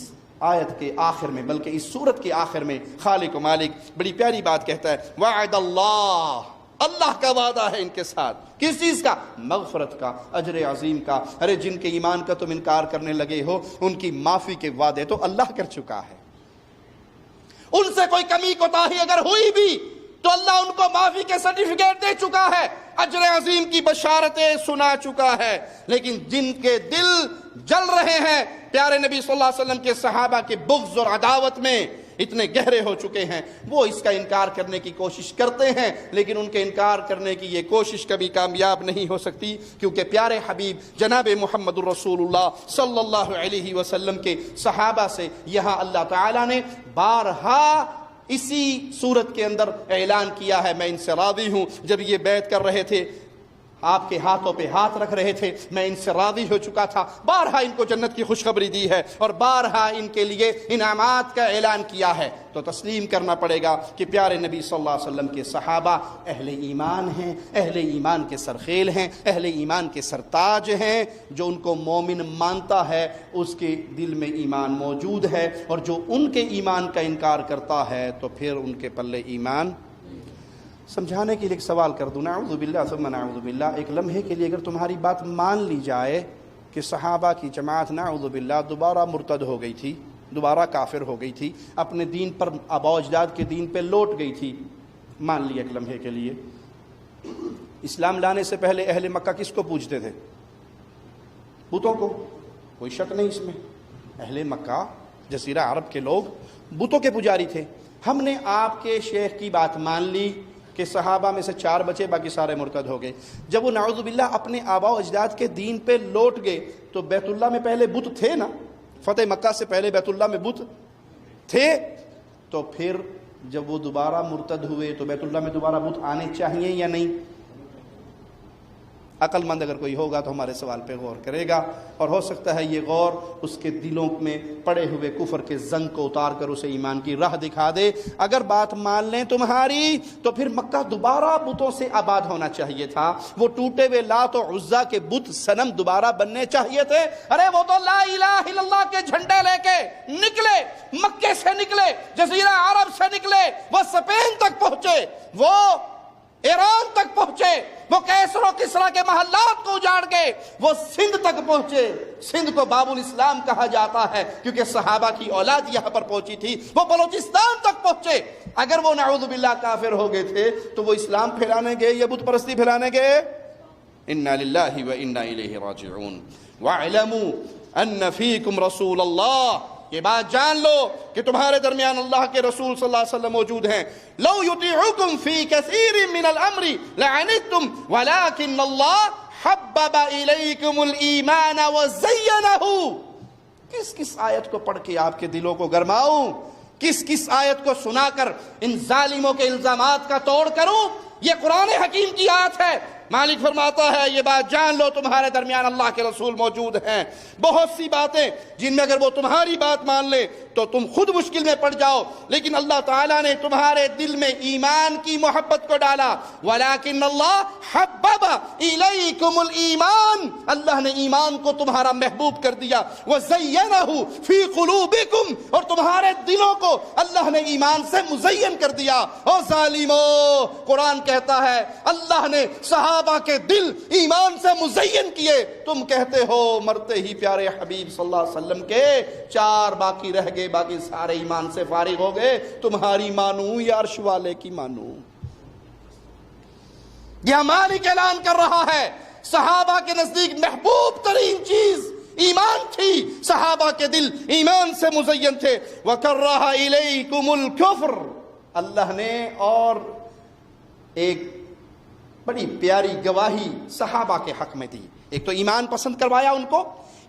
آیت کے آخر میں، بلکہ اس سورت کے آخر میں خالق و مالک بڑی پیاری بات کہتا ہے، وعد اللہ، اللہ کا وعدہ ہے ان کے ساتھ، کس چیز کا؟ مغفرت کا، اجر عظیم کا۔ ارے جن کے ایمان کا تم انکار کرنے لگے ہو، ان کی معافی کے وعدے تو اللہ کر چکا ہے، ان سے کوئی کمی کوتاہی اگر ہوئی بھی تو اللہ ان کو معافی کے سرٹیفکیٹ دے چکا ہے، اجر عظیم کی بشارتیں سنا چکا ہے۔ لیکن جن کے دل جل رہے ہیں پیارے نبی صلی اللہ علیہ وسلم کے صحابہ کے بغض اور عداوت میں اتنے گہرے ہو چکے ہیں، وہ اس کا انکار کرنے کی کوشش کرتے ہیں، لیکن ان کے انکار کرنے کی یہ کوشش کبھی کامیاب نہیں ہو سکتی، کیونکہ پیارے حبیب جناب محمد الرسول اللہ صلی اللہ علیہ وسلم کے صحابہ سے یہاں اللہ تعالیٰ نے بارہا اسی صورت کے اندر اعلان کیا ہے، میں ان سے راضی ہوں۔ جب یہ بیعت کر رہے تھے، آپ کے ہاتھوں پہ ہاتھ رکھ رہے تھے، میں ان سے راضی ہو چکا تھا، بارہا ان کو جنت کی خوشخبری دی ہے اور بارہا ان کے لیے انعامات کا اعلان کیا ہے۔ تو تسلیم کرنا پڑے گا کہ پیارے نبی صلی اللہ علیہ وسلم کے صحابہ اہل ایمان ہیں، اہل ایمان کے سرخیل ہیں، اہل ایمان کے سرتاج ہیں۔ جو ان کو مومن مانتا ہے اس کے دل میں ایمان موجود ہے، اور جو ان کے ایمان کا انکار کرتا ہے تو پھر ان کے پلے ایمان۔ سمجھانے کے لیے ایک سوال کر دوں، نعوذ باللہ ثم نعوذ باللہ، ایک لمحے کے لیے اگر تمہاری بات مان لی جائے کہ صحابہ کی جماعت نعوذ باللہ دوبارہ مرتد ہو گئی تھی، دوبارہ کافر ہو گئی تھی، اپنے دین پر، آباء و اجداد کے دین پہ لوٹ گئی تھی، مان لیا ایک لمحے کے لیے، اسلام لانے سے پہلے اہل مکہ کس کو پوجتے تھے؟ بتوں کو، کوئی شک نہیں اس میں، اہل مکہ جزیرہ عرب کے لوگ بتوں کے پجاری تھے۔ ہم نے آپ کے شیخ کی بات مان لی کہ صحابہ میں سے 4 بچے، باقی سارے مرتد ہو گئے۔ جب وہ نعوذ باللہ اپنے آباء و اجداد کے دین پہ لوٹ گئے تو بیت اللہ میں پہلے بت تھے نا، فتح مکہ سے پہلے بیت اللہ میں بت تھے، تو پھر جب وہ دوبارہ مرتد ہوئے تو بیت اللہ میں دوبارہ بت آنے چاہیے یا نہیں؟ عقل مند اگر کوئی ہوگا تو ہمارے سوال پہ غور کرے گا، اور ہو سکتا ہے یہ غور اس کے دلوں میں پڑے ہوئے کفر کے زنگ کو اتار کر اسے ایمان کی راہ دکھا دے۔ اگر بات مان لیں تمہاری تو پھر مکہ دوبارہ بتوں سے آباد ہونا چاہیے تھا، وہ ٹوٹے ہوئے لات و عزا کے بت صنم دوبارہ بننے چاہیے تھے۔ ارے وہ تو لا الہ الا اللہ کے جھنڈے لے کے نکلے، مکے سے نکلے، جزیرہ عرب سے نکلے، وہ اسپین تک پہنچے، وہ ایران تک پہنچے، وہ کیسر و کسریٰ کے محلات کو اجاڑ کے وہ سندھ تک پہنچے۔ سندھ کو باب الاسلام کہا جاتا ہے کیونکہ صحابہ کی اولاد یہاں پر پہنچی تھی۔ وہ بلوچستان تک پہنچے۔ اگر وہ نعوذ باللہ کافر ہو گئے تھے تو وہ اسلام پھیلانے گئے یا بت پرستی پھیلانے گئے؟ انا للہ و انا الیہ راجعون۔ واعلموا ان فیکم رسول اللہ، یہ بات جان لو کہ تمہارے درمیان اللہ کے رسول صلی اللہ علیہ وسلم موجود ہیں۔ لو یطیعکم فی کثیر من الامر لعنتم ولکن اللہ حبب الیکم الایمان وزینہ۔ کس کس آیت کو پڑھ کے آپ کے دلوں کو گرماؤں؟ کس کس آیت کو سنا کر ان ظالموں کے الزامات کا توڑ کروں؟ یہ قرآن حکیم کی آیت ہے۔ مالک فرماتا ہے یہ بات جان لو تمہارے درمیان اللہ کے رسول موجود ہیں۔ بہت سی باتیں جن میں اگر وہ تمہاری بات مان لیں تو تم خود مشکل میں پڑ جاؤ، لیکن اللہ تعالیٰ نے تمہارے دل میں ایمان کی محبت کو ڈالا۔ ولیکن اللہ حبب الیکم الایمان، اللہ نے ایمان کو تمہارا محبوب کر دیا۔ وزینہ فی قلوبکم، اور تمہارے دلوں کو اللہ نے ایمان سے مزین کر دیا۔ او ظالمو، قرآن کہتا ہے اللہ نے صحابہ کے دل ایمان سے مزین کیے، تم کہتے ہو مرتے ہی پیارے حبیب صلی اللہ علیہ وسلم کے 4 باقی رہ گئے، باقی سارے ایمان سے فارغ ہو گئے، تمہاری مانوں یا عرش والے کی مانوں؟ یہ مالک اعلان کر رہا ہے صحابہ کے نزدیک محبوب ترین چیز ایمان تھی، صحابہ کے دل ایمان سے مزین تھے۔ وَكَرَّهَ إِلَيْكُمُ الْكُفْرَ، اللہ نے اور ایک بڑی پیاری گواہی صحابہ کے حق میں دی۔ ایک تو ایمان پسند کروایا ان کو،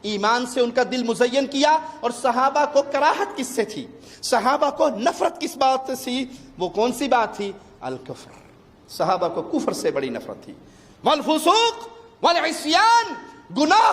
ایمان سے ان کا دل مزین کیا، اور صحابہ کو کراہت کس سے تھی؟ صحابہ کو نفرت کس بات سے تھی؟ وہ کون سی بات تھی؟ الکفر۔ صحابہ کو کفر سے بڑی نفرت تھی۔ والفسوق والعصیان، گناہ،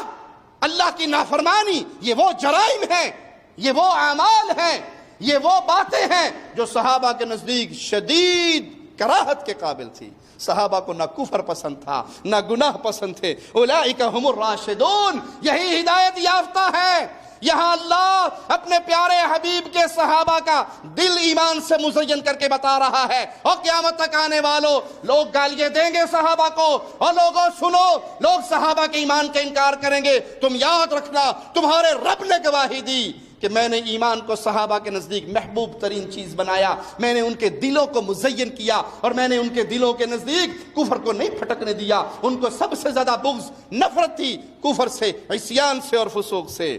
اللہ کی نافرمانی، یہ وہ جرائم ہیں، یہ وہ اعمال ہیں، یہ وہ باتیں ہیں جو صحابہ کے نزدیک شدید کراہت کے قابل تھی۔ صحابہ کو نہ کفر پسند تھا نہ گناہ پسند تھے۔ اولئک هم الراشدون، یہی ہدایت یافتہ ہے۔ یہاں اللہ اپنے پیارے حبیب کے صحابہ کا دل ایمان سے مزین کر کے بتا رہا ہے، اور قیامت تک آنے والوں لوگ گالیاں دیں گے صحابہ کو، اور لوگوں سنو، لوگ صحابہ کے ایمان کا انکار کریں گے۔ تم یاد رکھنا تمہارے رب نے گواہی دی کہ میں نے ایمان کو صحابہ کے نزدیک محبوب ترین چیز بنایا، میں نے ان کے دلوں کو مزین کیا، اور میں نے ان کے دلوں کے نزدیک کفر کو نہیں پھٹکنے دیا۔ ان کو سب سے زیادہ بغض، نفرت تھی کفر سے، عصیان سے اور فسوق سے۔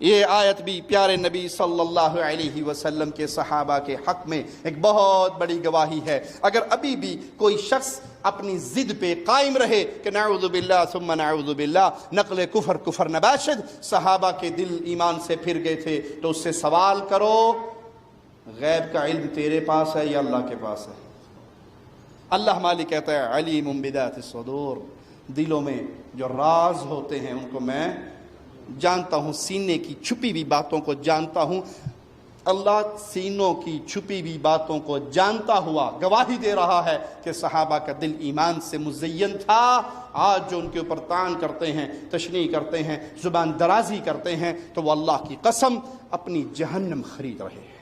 یہ آیت بھی پیارے نبی صلی اللہ علیہ وسلم کے صحابہ کے حق میں ایک بہت بڑی گواہی ہے۔ اگر ابھی بھی کوئی شخص اپنی ضد پہ قائم رہے کہ نعوذ باللہ ثم نعوذ باللہ، نقل کفر نباشد، صحابہ کے دل ایمان سے پھر گئے تھے، تو اس سے سوال کرو غیب کا علم تیرے پاس ہے یا اللہ کے پاس ہے؟ اللہ مالک کہتا ہے علیم بذات الصدور، دلوں میں جو راز ہوتے ہیں ان کو میں جانتا ہوں، سینے کی چھپی ہوئی باتوں کو جانتا ہوں۔ اللہ سینوں کی چھپی ہوئی باتوں کو جانتا ہوا گواہی دے رہا ہے کہ صحابہ کا دل ایمان سے مزین تھا۔ آج جو ان کے اوپر طعن کرتے ہیں، تشنیع کرتے ہیں، زبان درازی کرتے ہیں، تو وہ اللہ کی قسم اپنی جہنم خرید رہے ہیں۔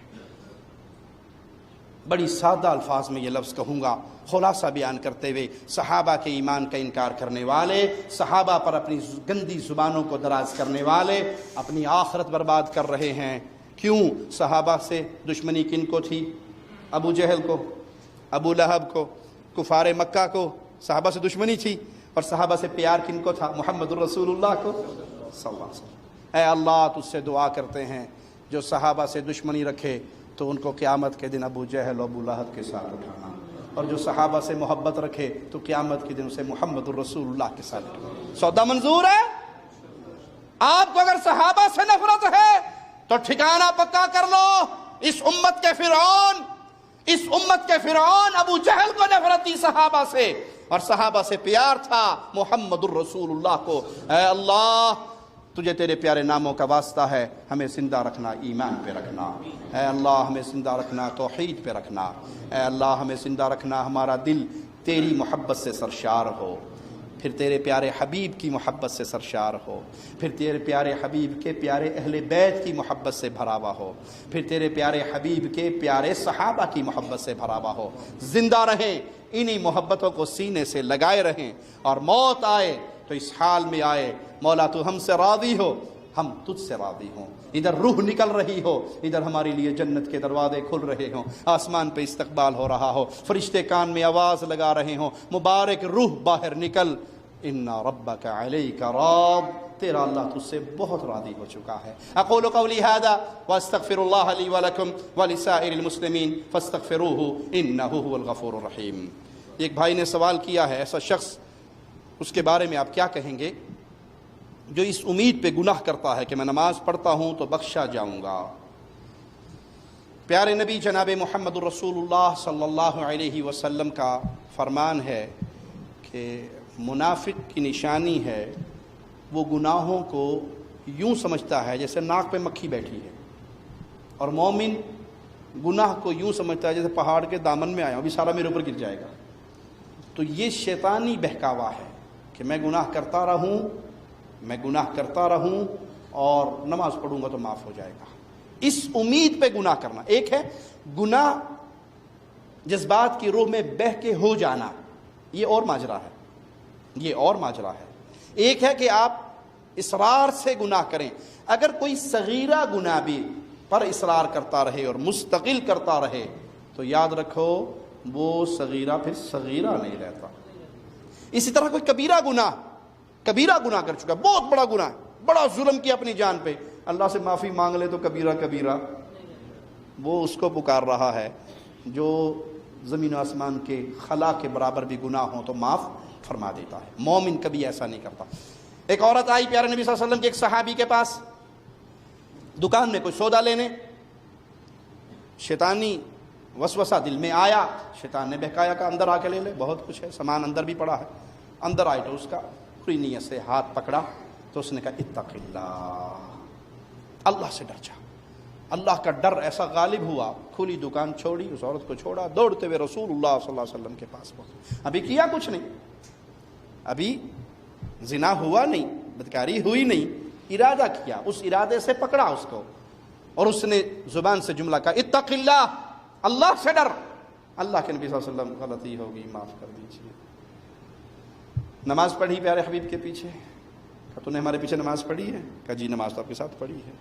بڑی سادہ الفاظ میں یہ لفظ کہوں گا خلاصہ بیان کرتے ہوئے، صحابہ کے ایمان کا انکار کرنے والے، صحابہ پر اپنی گندی زبانوں کو دراز کرنے والے اپنی آخرت برباد کر رہے ہیں۔ کیوں؟ صحابہ سے دشمنی کن کو تھی؟ ابو جہل کو، ابو لہب کو، کفار مکہ کو صحابہ سے دشمنی تھی، اور صحابہ سے پیار کن کو تھا؟ محمد الرسول اللہ کو صلی اللہ علیہ وسلم۔ اے اللہ تجھ سے دعا کرتے ہیں جو صحابہ سے دشمنی رکھے تو ان کو قیامت کے دن ابو جہل ابو لہب کے ساتھ اٹھانا، اور جو صحابہ سے محبت رکھے تو قیامت کے دن اسے محمد الرسول اللہ کے ساتھ اٹھانا۔ سودا منظور ہے؟ آپ کو اگر صحابہ سے نفرت ہے تو ٹھکانہ پکا کر لو، اس امت کے فرعون، اس امت کے فرعون ابو جہل کو نفرت تھی صحابہ سے، اور صحابہ سے پیار تھا محمد الرسول اللہ کو۔ اے اللہ تجھے تیرے پیارے ناموں کا واسطہ ہے، ہمیں زندہ رکھنا ایمان پہ رکھنا، اے اللہ ہمیں زندہ رکھنا توحید پہ رکھنا، اے اللہ ہمیں زندہ رکھنا ہمارا دل تیری محبت سے سرشار ہو، پھر تیرے پیارے حبیب کی محبت سے سرشار ہو، پھر تیرے پیارے حبیب کے پیارے اہل بیت کی محبت سے بھرا ہوا ہو، پھر تیرے پیارے حبیب کے پیارے صحابہ کی محبت سے بھرا ہوا ہو، زندہ رہیں، انہی محبتوں کو سینے سے لگائے رہیں، اور موت آئے تو اس حال میں آئے مولا تو ہم سے راضی ہو، ہم تجھ سے راضی ہوں، ادھر روح نکل رہی ہو، ادھر ہمارے لیے جنت کے دروازے کھل رہے ہوں، آسمان پہ استقبال ہو رہا ہو، فرشتے کان میں آواز لگا رہے ہوں، مبارک روح باہر نکل، ان ربک علیک راض، تیرا اللہ تجھ سے بہت راضی ہو چکا ہے۔ اقول قولی ھذا واستغفر اللہ لی ولکم ولسائر المسلمین فاستغفروہ انہ ھو الغفور الرحیم۔ ایک بھائی نے سوال کیا ہے، ایسا شخص اس کے بارے میں آپ کیا کہیں گے جو اس امید پہ گناہ کرتا ہے کہ میں نماز پڑھتا ہوں تو بخشا جاؤں گا؟ پیارے نبی جناب محمد الرسول اللہ صلی اللہ علیہ وسلم کا فرمان ہے کہ منافق کی نشانی ہے وہ گناہوں کو یوں سمجھتا ہے جیسے ناک پہ مکھی بیٹھی ہے، اور مومن گناہ کو یوں سمجھتا ہے جیسے پہاڑ کے دامن میں آیا ہوں، ابھی سارا میرے اوپر گر جائے گا۔ تو یہ شیطانی بہکاوا ہے کہ میں گناہ کرتا رہوں اور نماز پڑھوں گا تو معاف ہو جائے گا۔ اس امید پہ گناہ کرنا، ایک ہے گناہ جذبات کی روح میں بہہ کے ہو جانا، یہ اور ماجرا ہے، ایک ہے کہ آپ اصرار سے گناہ کریں۔ اگر کوئی صغیرہ گناہ بھی پر اصرار کرتا رہے اور مستقل کرتا رہے تو یاد رکھو وہ صغیرہ پھر صغیرہ نہیں رہتا۔ اسی طرح کوئی کبیرہ گناہ کر چکا، بہت بڑا گناہ، بڑا ظلم کیا اپنی جان پہ، اللہ سے معافی مانگ لے تو کبیرہ وہ اس کو پکار رہا ہے جو زمین و آسمان کے خلا کے برابر بھی گناہ ہوں تو معاف فرما دیتا ہے۔ مومن کبھی ایسا نہیں کرتا۔ ایک عورت آئی پیارے نبی صلی اللہ علیہ وسلم کے ایک صحابی کے پاس دکان میں کوئی سودا لینے، شیطانی وسوسہ دل میں آیا، شیطان نے بہکایا کہ اندر آ کے لے لے، بہت کچھ ہے، سامان اندر بھی پڑا ہے۔ اندر آئے تو اس کا پوری نیت سے ہاتھ پکڑا تو اس نے کہا اتق اللہ، اللہ سے ڈر جا۔ اللہ کا ڈر ایسا غالب ہوا، کھلی دکان چھوڑی، اس عورت کو چھوڑا، دوڑتے ہوئے رسول اللہ صلی اللہ علیہ وسلم کے پاس پہنچے۔ ابھی کیا کچھ نہیں، ابھی زنا ہوا نہیں، بدکاری ہوئی نہیں، ارادہ کیا، اس ارادے سے پکڑا اس کو، اور اس نے زبان سے جملہ کہا اتق اللہ، اللہ سے ڈر۔ اللہ کے نبی صلی اللہ علیہ وسلم غلطی ہوگی معاف کر دیجیے۔ نماز پڑھی پیارے حبیب کے پیچھے، کہا تو نے ہمارے پیچھے نماز پڑھی ہے؟ کہا جی نماز تو آپ کے ساتھ پڑھی ہے،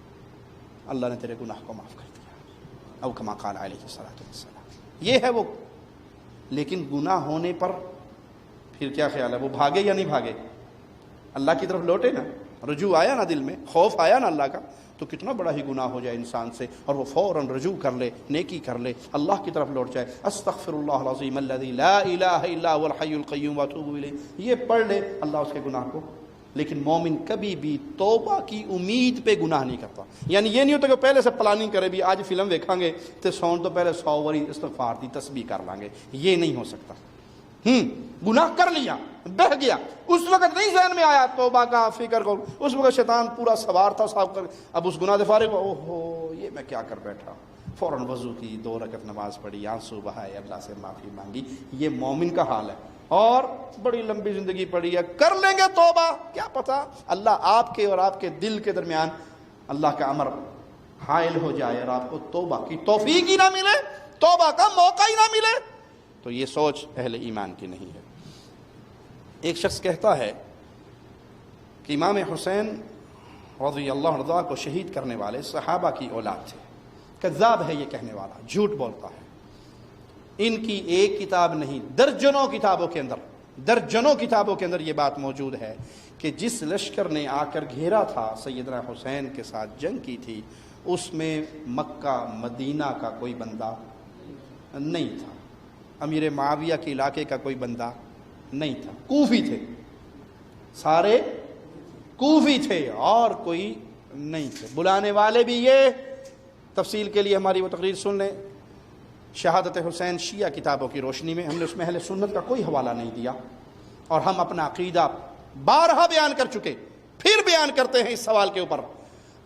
اللہ نے تیرے گناہ کو معاف کر دیا، او کما قال علیہ الصلوۃ والسلام۔ یہ ہے وہ، لیکن گناہ ہونے پر پھر کیا خیال ہے، وہ بھاگے یا نہیں بھاگے؟ اللہ کی طرف لوٹے نا، رجوع آیا نا دل میں، خوف آیا نا اللہ کا، تو کتنا بڑا ہی گناہ ہو جائے انسان سے اور وہ فوراً رجوع کر لے، نیکی کر لے، اللہ کی طرف لوٹ جائے، استغفر اللہ العظیم الذی لا الہ الا هو الحی القیوم واتوب الیہ، یہ پڑھ لے، اللہ اس کے گناہ کو۔ لیکن مومن کبھی بھی توبہ کی امید پہ گناہ نہیں کرتا، یعنی یہ نہیں ہوتا کہ پہلے سے پلاننگ کرے بھی آج فلم دیکھیں گے تو سون تو پہلے 100 واری استغفار دی تسبیح کر لیں گے، یہ نہیں ہو سکتا۔ گناہ کر لیا، بہہ گیا، اس وقت نہیں ذہن میں آیا توبہ کا فکر کو، اس وقت شیطان پورا سوار تھا صاحب کر، اب اس گناہ سے فارغ ہو، اوہو یہ میں کیا کر بیٹھا، فوراً وضو کی، 2 رکعت نماز پڑھی، آنسو بہائے، اللہ سے معافی مانگی۔ یہ مومن کا حال ہے، اور بڑی لمبی زندگی پڑی ہے، کر لیں گے توبہ، کیا پتا اللہ آپ کے اور آپ کے دل کے درمیان اللہ کا امر حائل ہو جائے اور آپ کو توبہ کی توفیق ہی نہ ملے، توبہ کا موقع ہی نہ ملے، تو یہ سوچ اہل ایمان کی نہیں ہے۔ ایک شخص کہتا ہے کہ امام حسین رضی اللہ عنہ کو شہید کرنے والے صحابہ کی اولاد تھے، کذاب ہے یہ کہنے والا، جھوٹ بولتا ہے، ان کی ایک کتاب نہیں درجنوں کتابوں کے اندر یہ بات موجود ہے کہ جس لشکر نے آ کر گھیرا تھا سیدنا حسین کے ساتھ جنگ کی تھی، اس میں مکہ مدینہ کا کوئی بندہ نہیں تھا، امیر معاویہ کے علاقے کا کوئی بندہ نہیں تھا، کوفی تھے، سارے کوفی تھے اور کوئی نہیں تھے۔ بلانے والے بھی یہ، تفصیل کے لیے ہماری وہ تقریر سن لیں، شہادت حسین شیعہ کتابوں کی روشنی میں ہم نے اس میں اہل سنت کا کوئی حوالہ نہیں دیا، اور ہم اپنا عقیدہ بارہا بیان کر چکے، پھر بیان کرتے ہیں اس سوال کے اوپر۔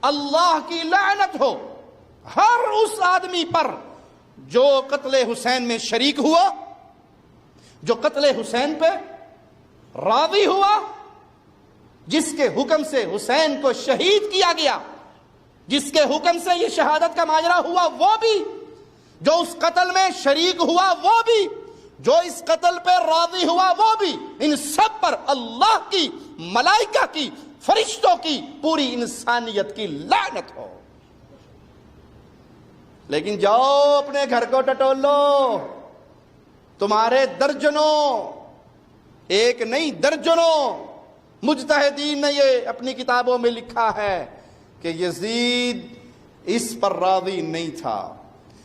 اللہ کی لعنت ہو ہر اس آدمی پر جو قتل حسین میں شریک ہوا، جو قتل حسین پہ راضی ہوا، جس کے حکم سے حسین کو شہید کیا گیا، جس کے حکم سے یہ شہادت کا ماجرا ہوا وہ بھی، جو اس قتل میں شریک ہوا وہ بھی، جو اس قتل پہ راضی ہوا وہ بھی، ان سب پر اللہ کی، ملائکہ کی، فرشتوں کی، پوری انسانیت کی لعنت ہو۔ لیکن جاؤ اپنے گھر کو ٹٹول لو، تمہارے درجنوں، ایک نہیں درجنوں مجتہدین نے یہ اپنی کتابوں میں لکھا ہے کہ یزید اس پر راضی نہیں تھا،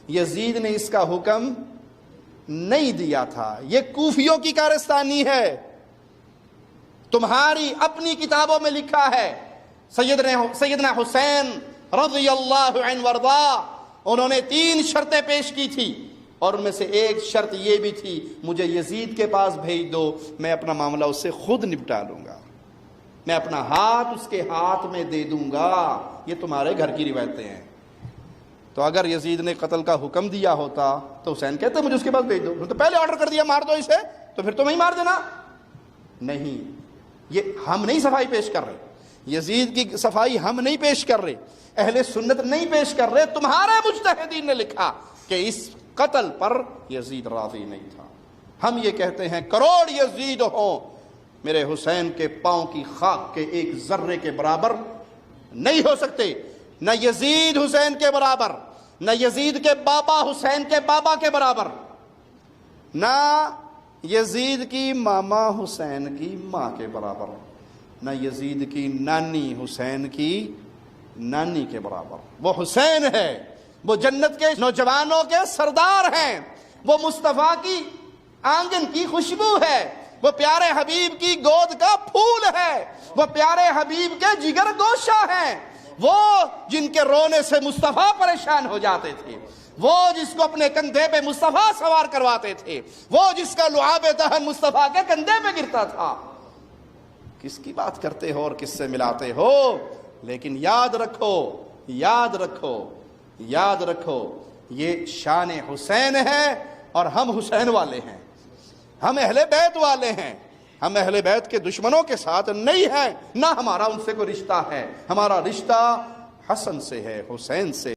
یزید نے اس کا حکم نہیں دیا تھا، یہ کوفیوں کی کارستانی ہے۔ تمہاری اپنی کتابوں میں لکھا ہے سیدنا حسین رضی اللہ عنہ وارضاہ، انہوں نے 3 شرطیں پیش کی تھی، اور ان میں سے ایک شرط یہ بھی تھی مجھے یزید کے پاس بھیج دو، میں اپنا معاملہ اس سے خود نپٹا لوں گا، میں اپنا ہاتھ اس کے ہاتھ میں دے دوں گا۔ یہ تمہارے گھر کی روایتیں ہیں۔ تو اگر یزید نے قتل کا حکم دیا ہوتا تو حسین کہتے مجھے اس کے پاس بھیج دو، تو پہلے آرڈر کر دیا مار دو اسے، تو پھر تمہیں مار دینا۔ نہیں، یہ ہم نہیں صفائی پیش کر رہے، یزید کی صفائی ہم نہیں پیش کر رہے، اہل سنت نہیں پیش کر رہے، تمہارے مجتہدین نے لکھا کہ اس قتل پر یزید راضی نہیں تھا۔ ہم یہ کہتے ہیں کروڑ یزید ہوں، میرے حسین کے پاؤں کی خاک کے ایک ذرے کے برابر نہیں ہو سکتے، نہ یزید حسین کے برابر، نہ یزید کے بابا حسین کے بابا کے برابر، نہ یزید کی ماما حسین کی ماں کے برابر، نہ یزید کی نانی حسین کی نانی کے برابر۔ وہ حسین ہے، وہ جنت کے نوجوانوں کے سردار ہیں، وہ مصطفیٰ کی آنگن کی خوشبو ہے، وہ پیارے حبیب کی گود کا پھول ہے، وہ پیارے حبیب کے جگر گوشہ ہیں، وہ جن کے رونے سے مصطفیٰ پریشان ہو جاتے تھے، وہ جس کو اپنے کندھے پہ مصطفیٰ سوار کرواتے تھے، وہ جس کا لعاب دہن مصطفیٰ کے کندھے پہ گرتا تھا۔ کس کی بات کرتے ہو اور کس سے ملاتے ہو؟ لیکن یاد رکھو، یاد رکھو، یاد رکھو، یہ شان حسین ہے اور ہم حسین والے ہیں، ہم اہل بیت والے ہیں، ہم اہل بیت کے دشمنوں کے ساتھ نہیں ہیں، نہ ہمارا ان سے کوئی رشتہ ہے، ہمارا رشتہ حسن سے ہے، حسین سے۔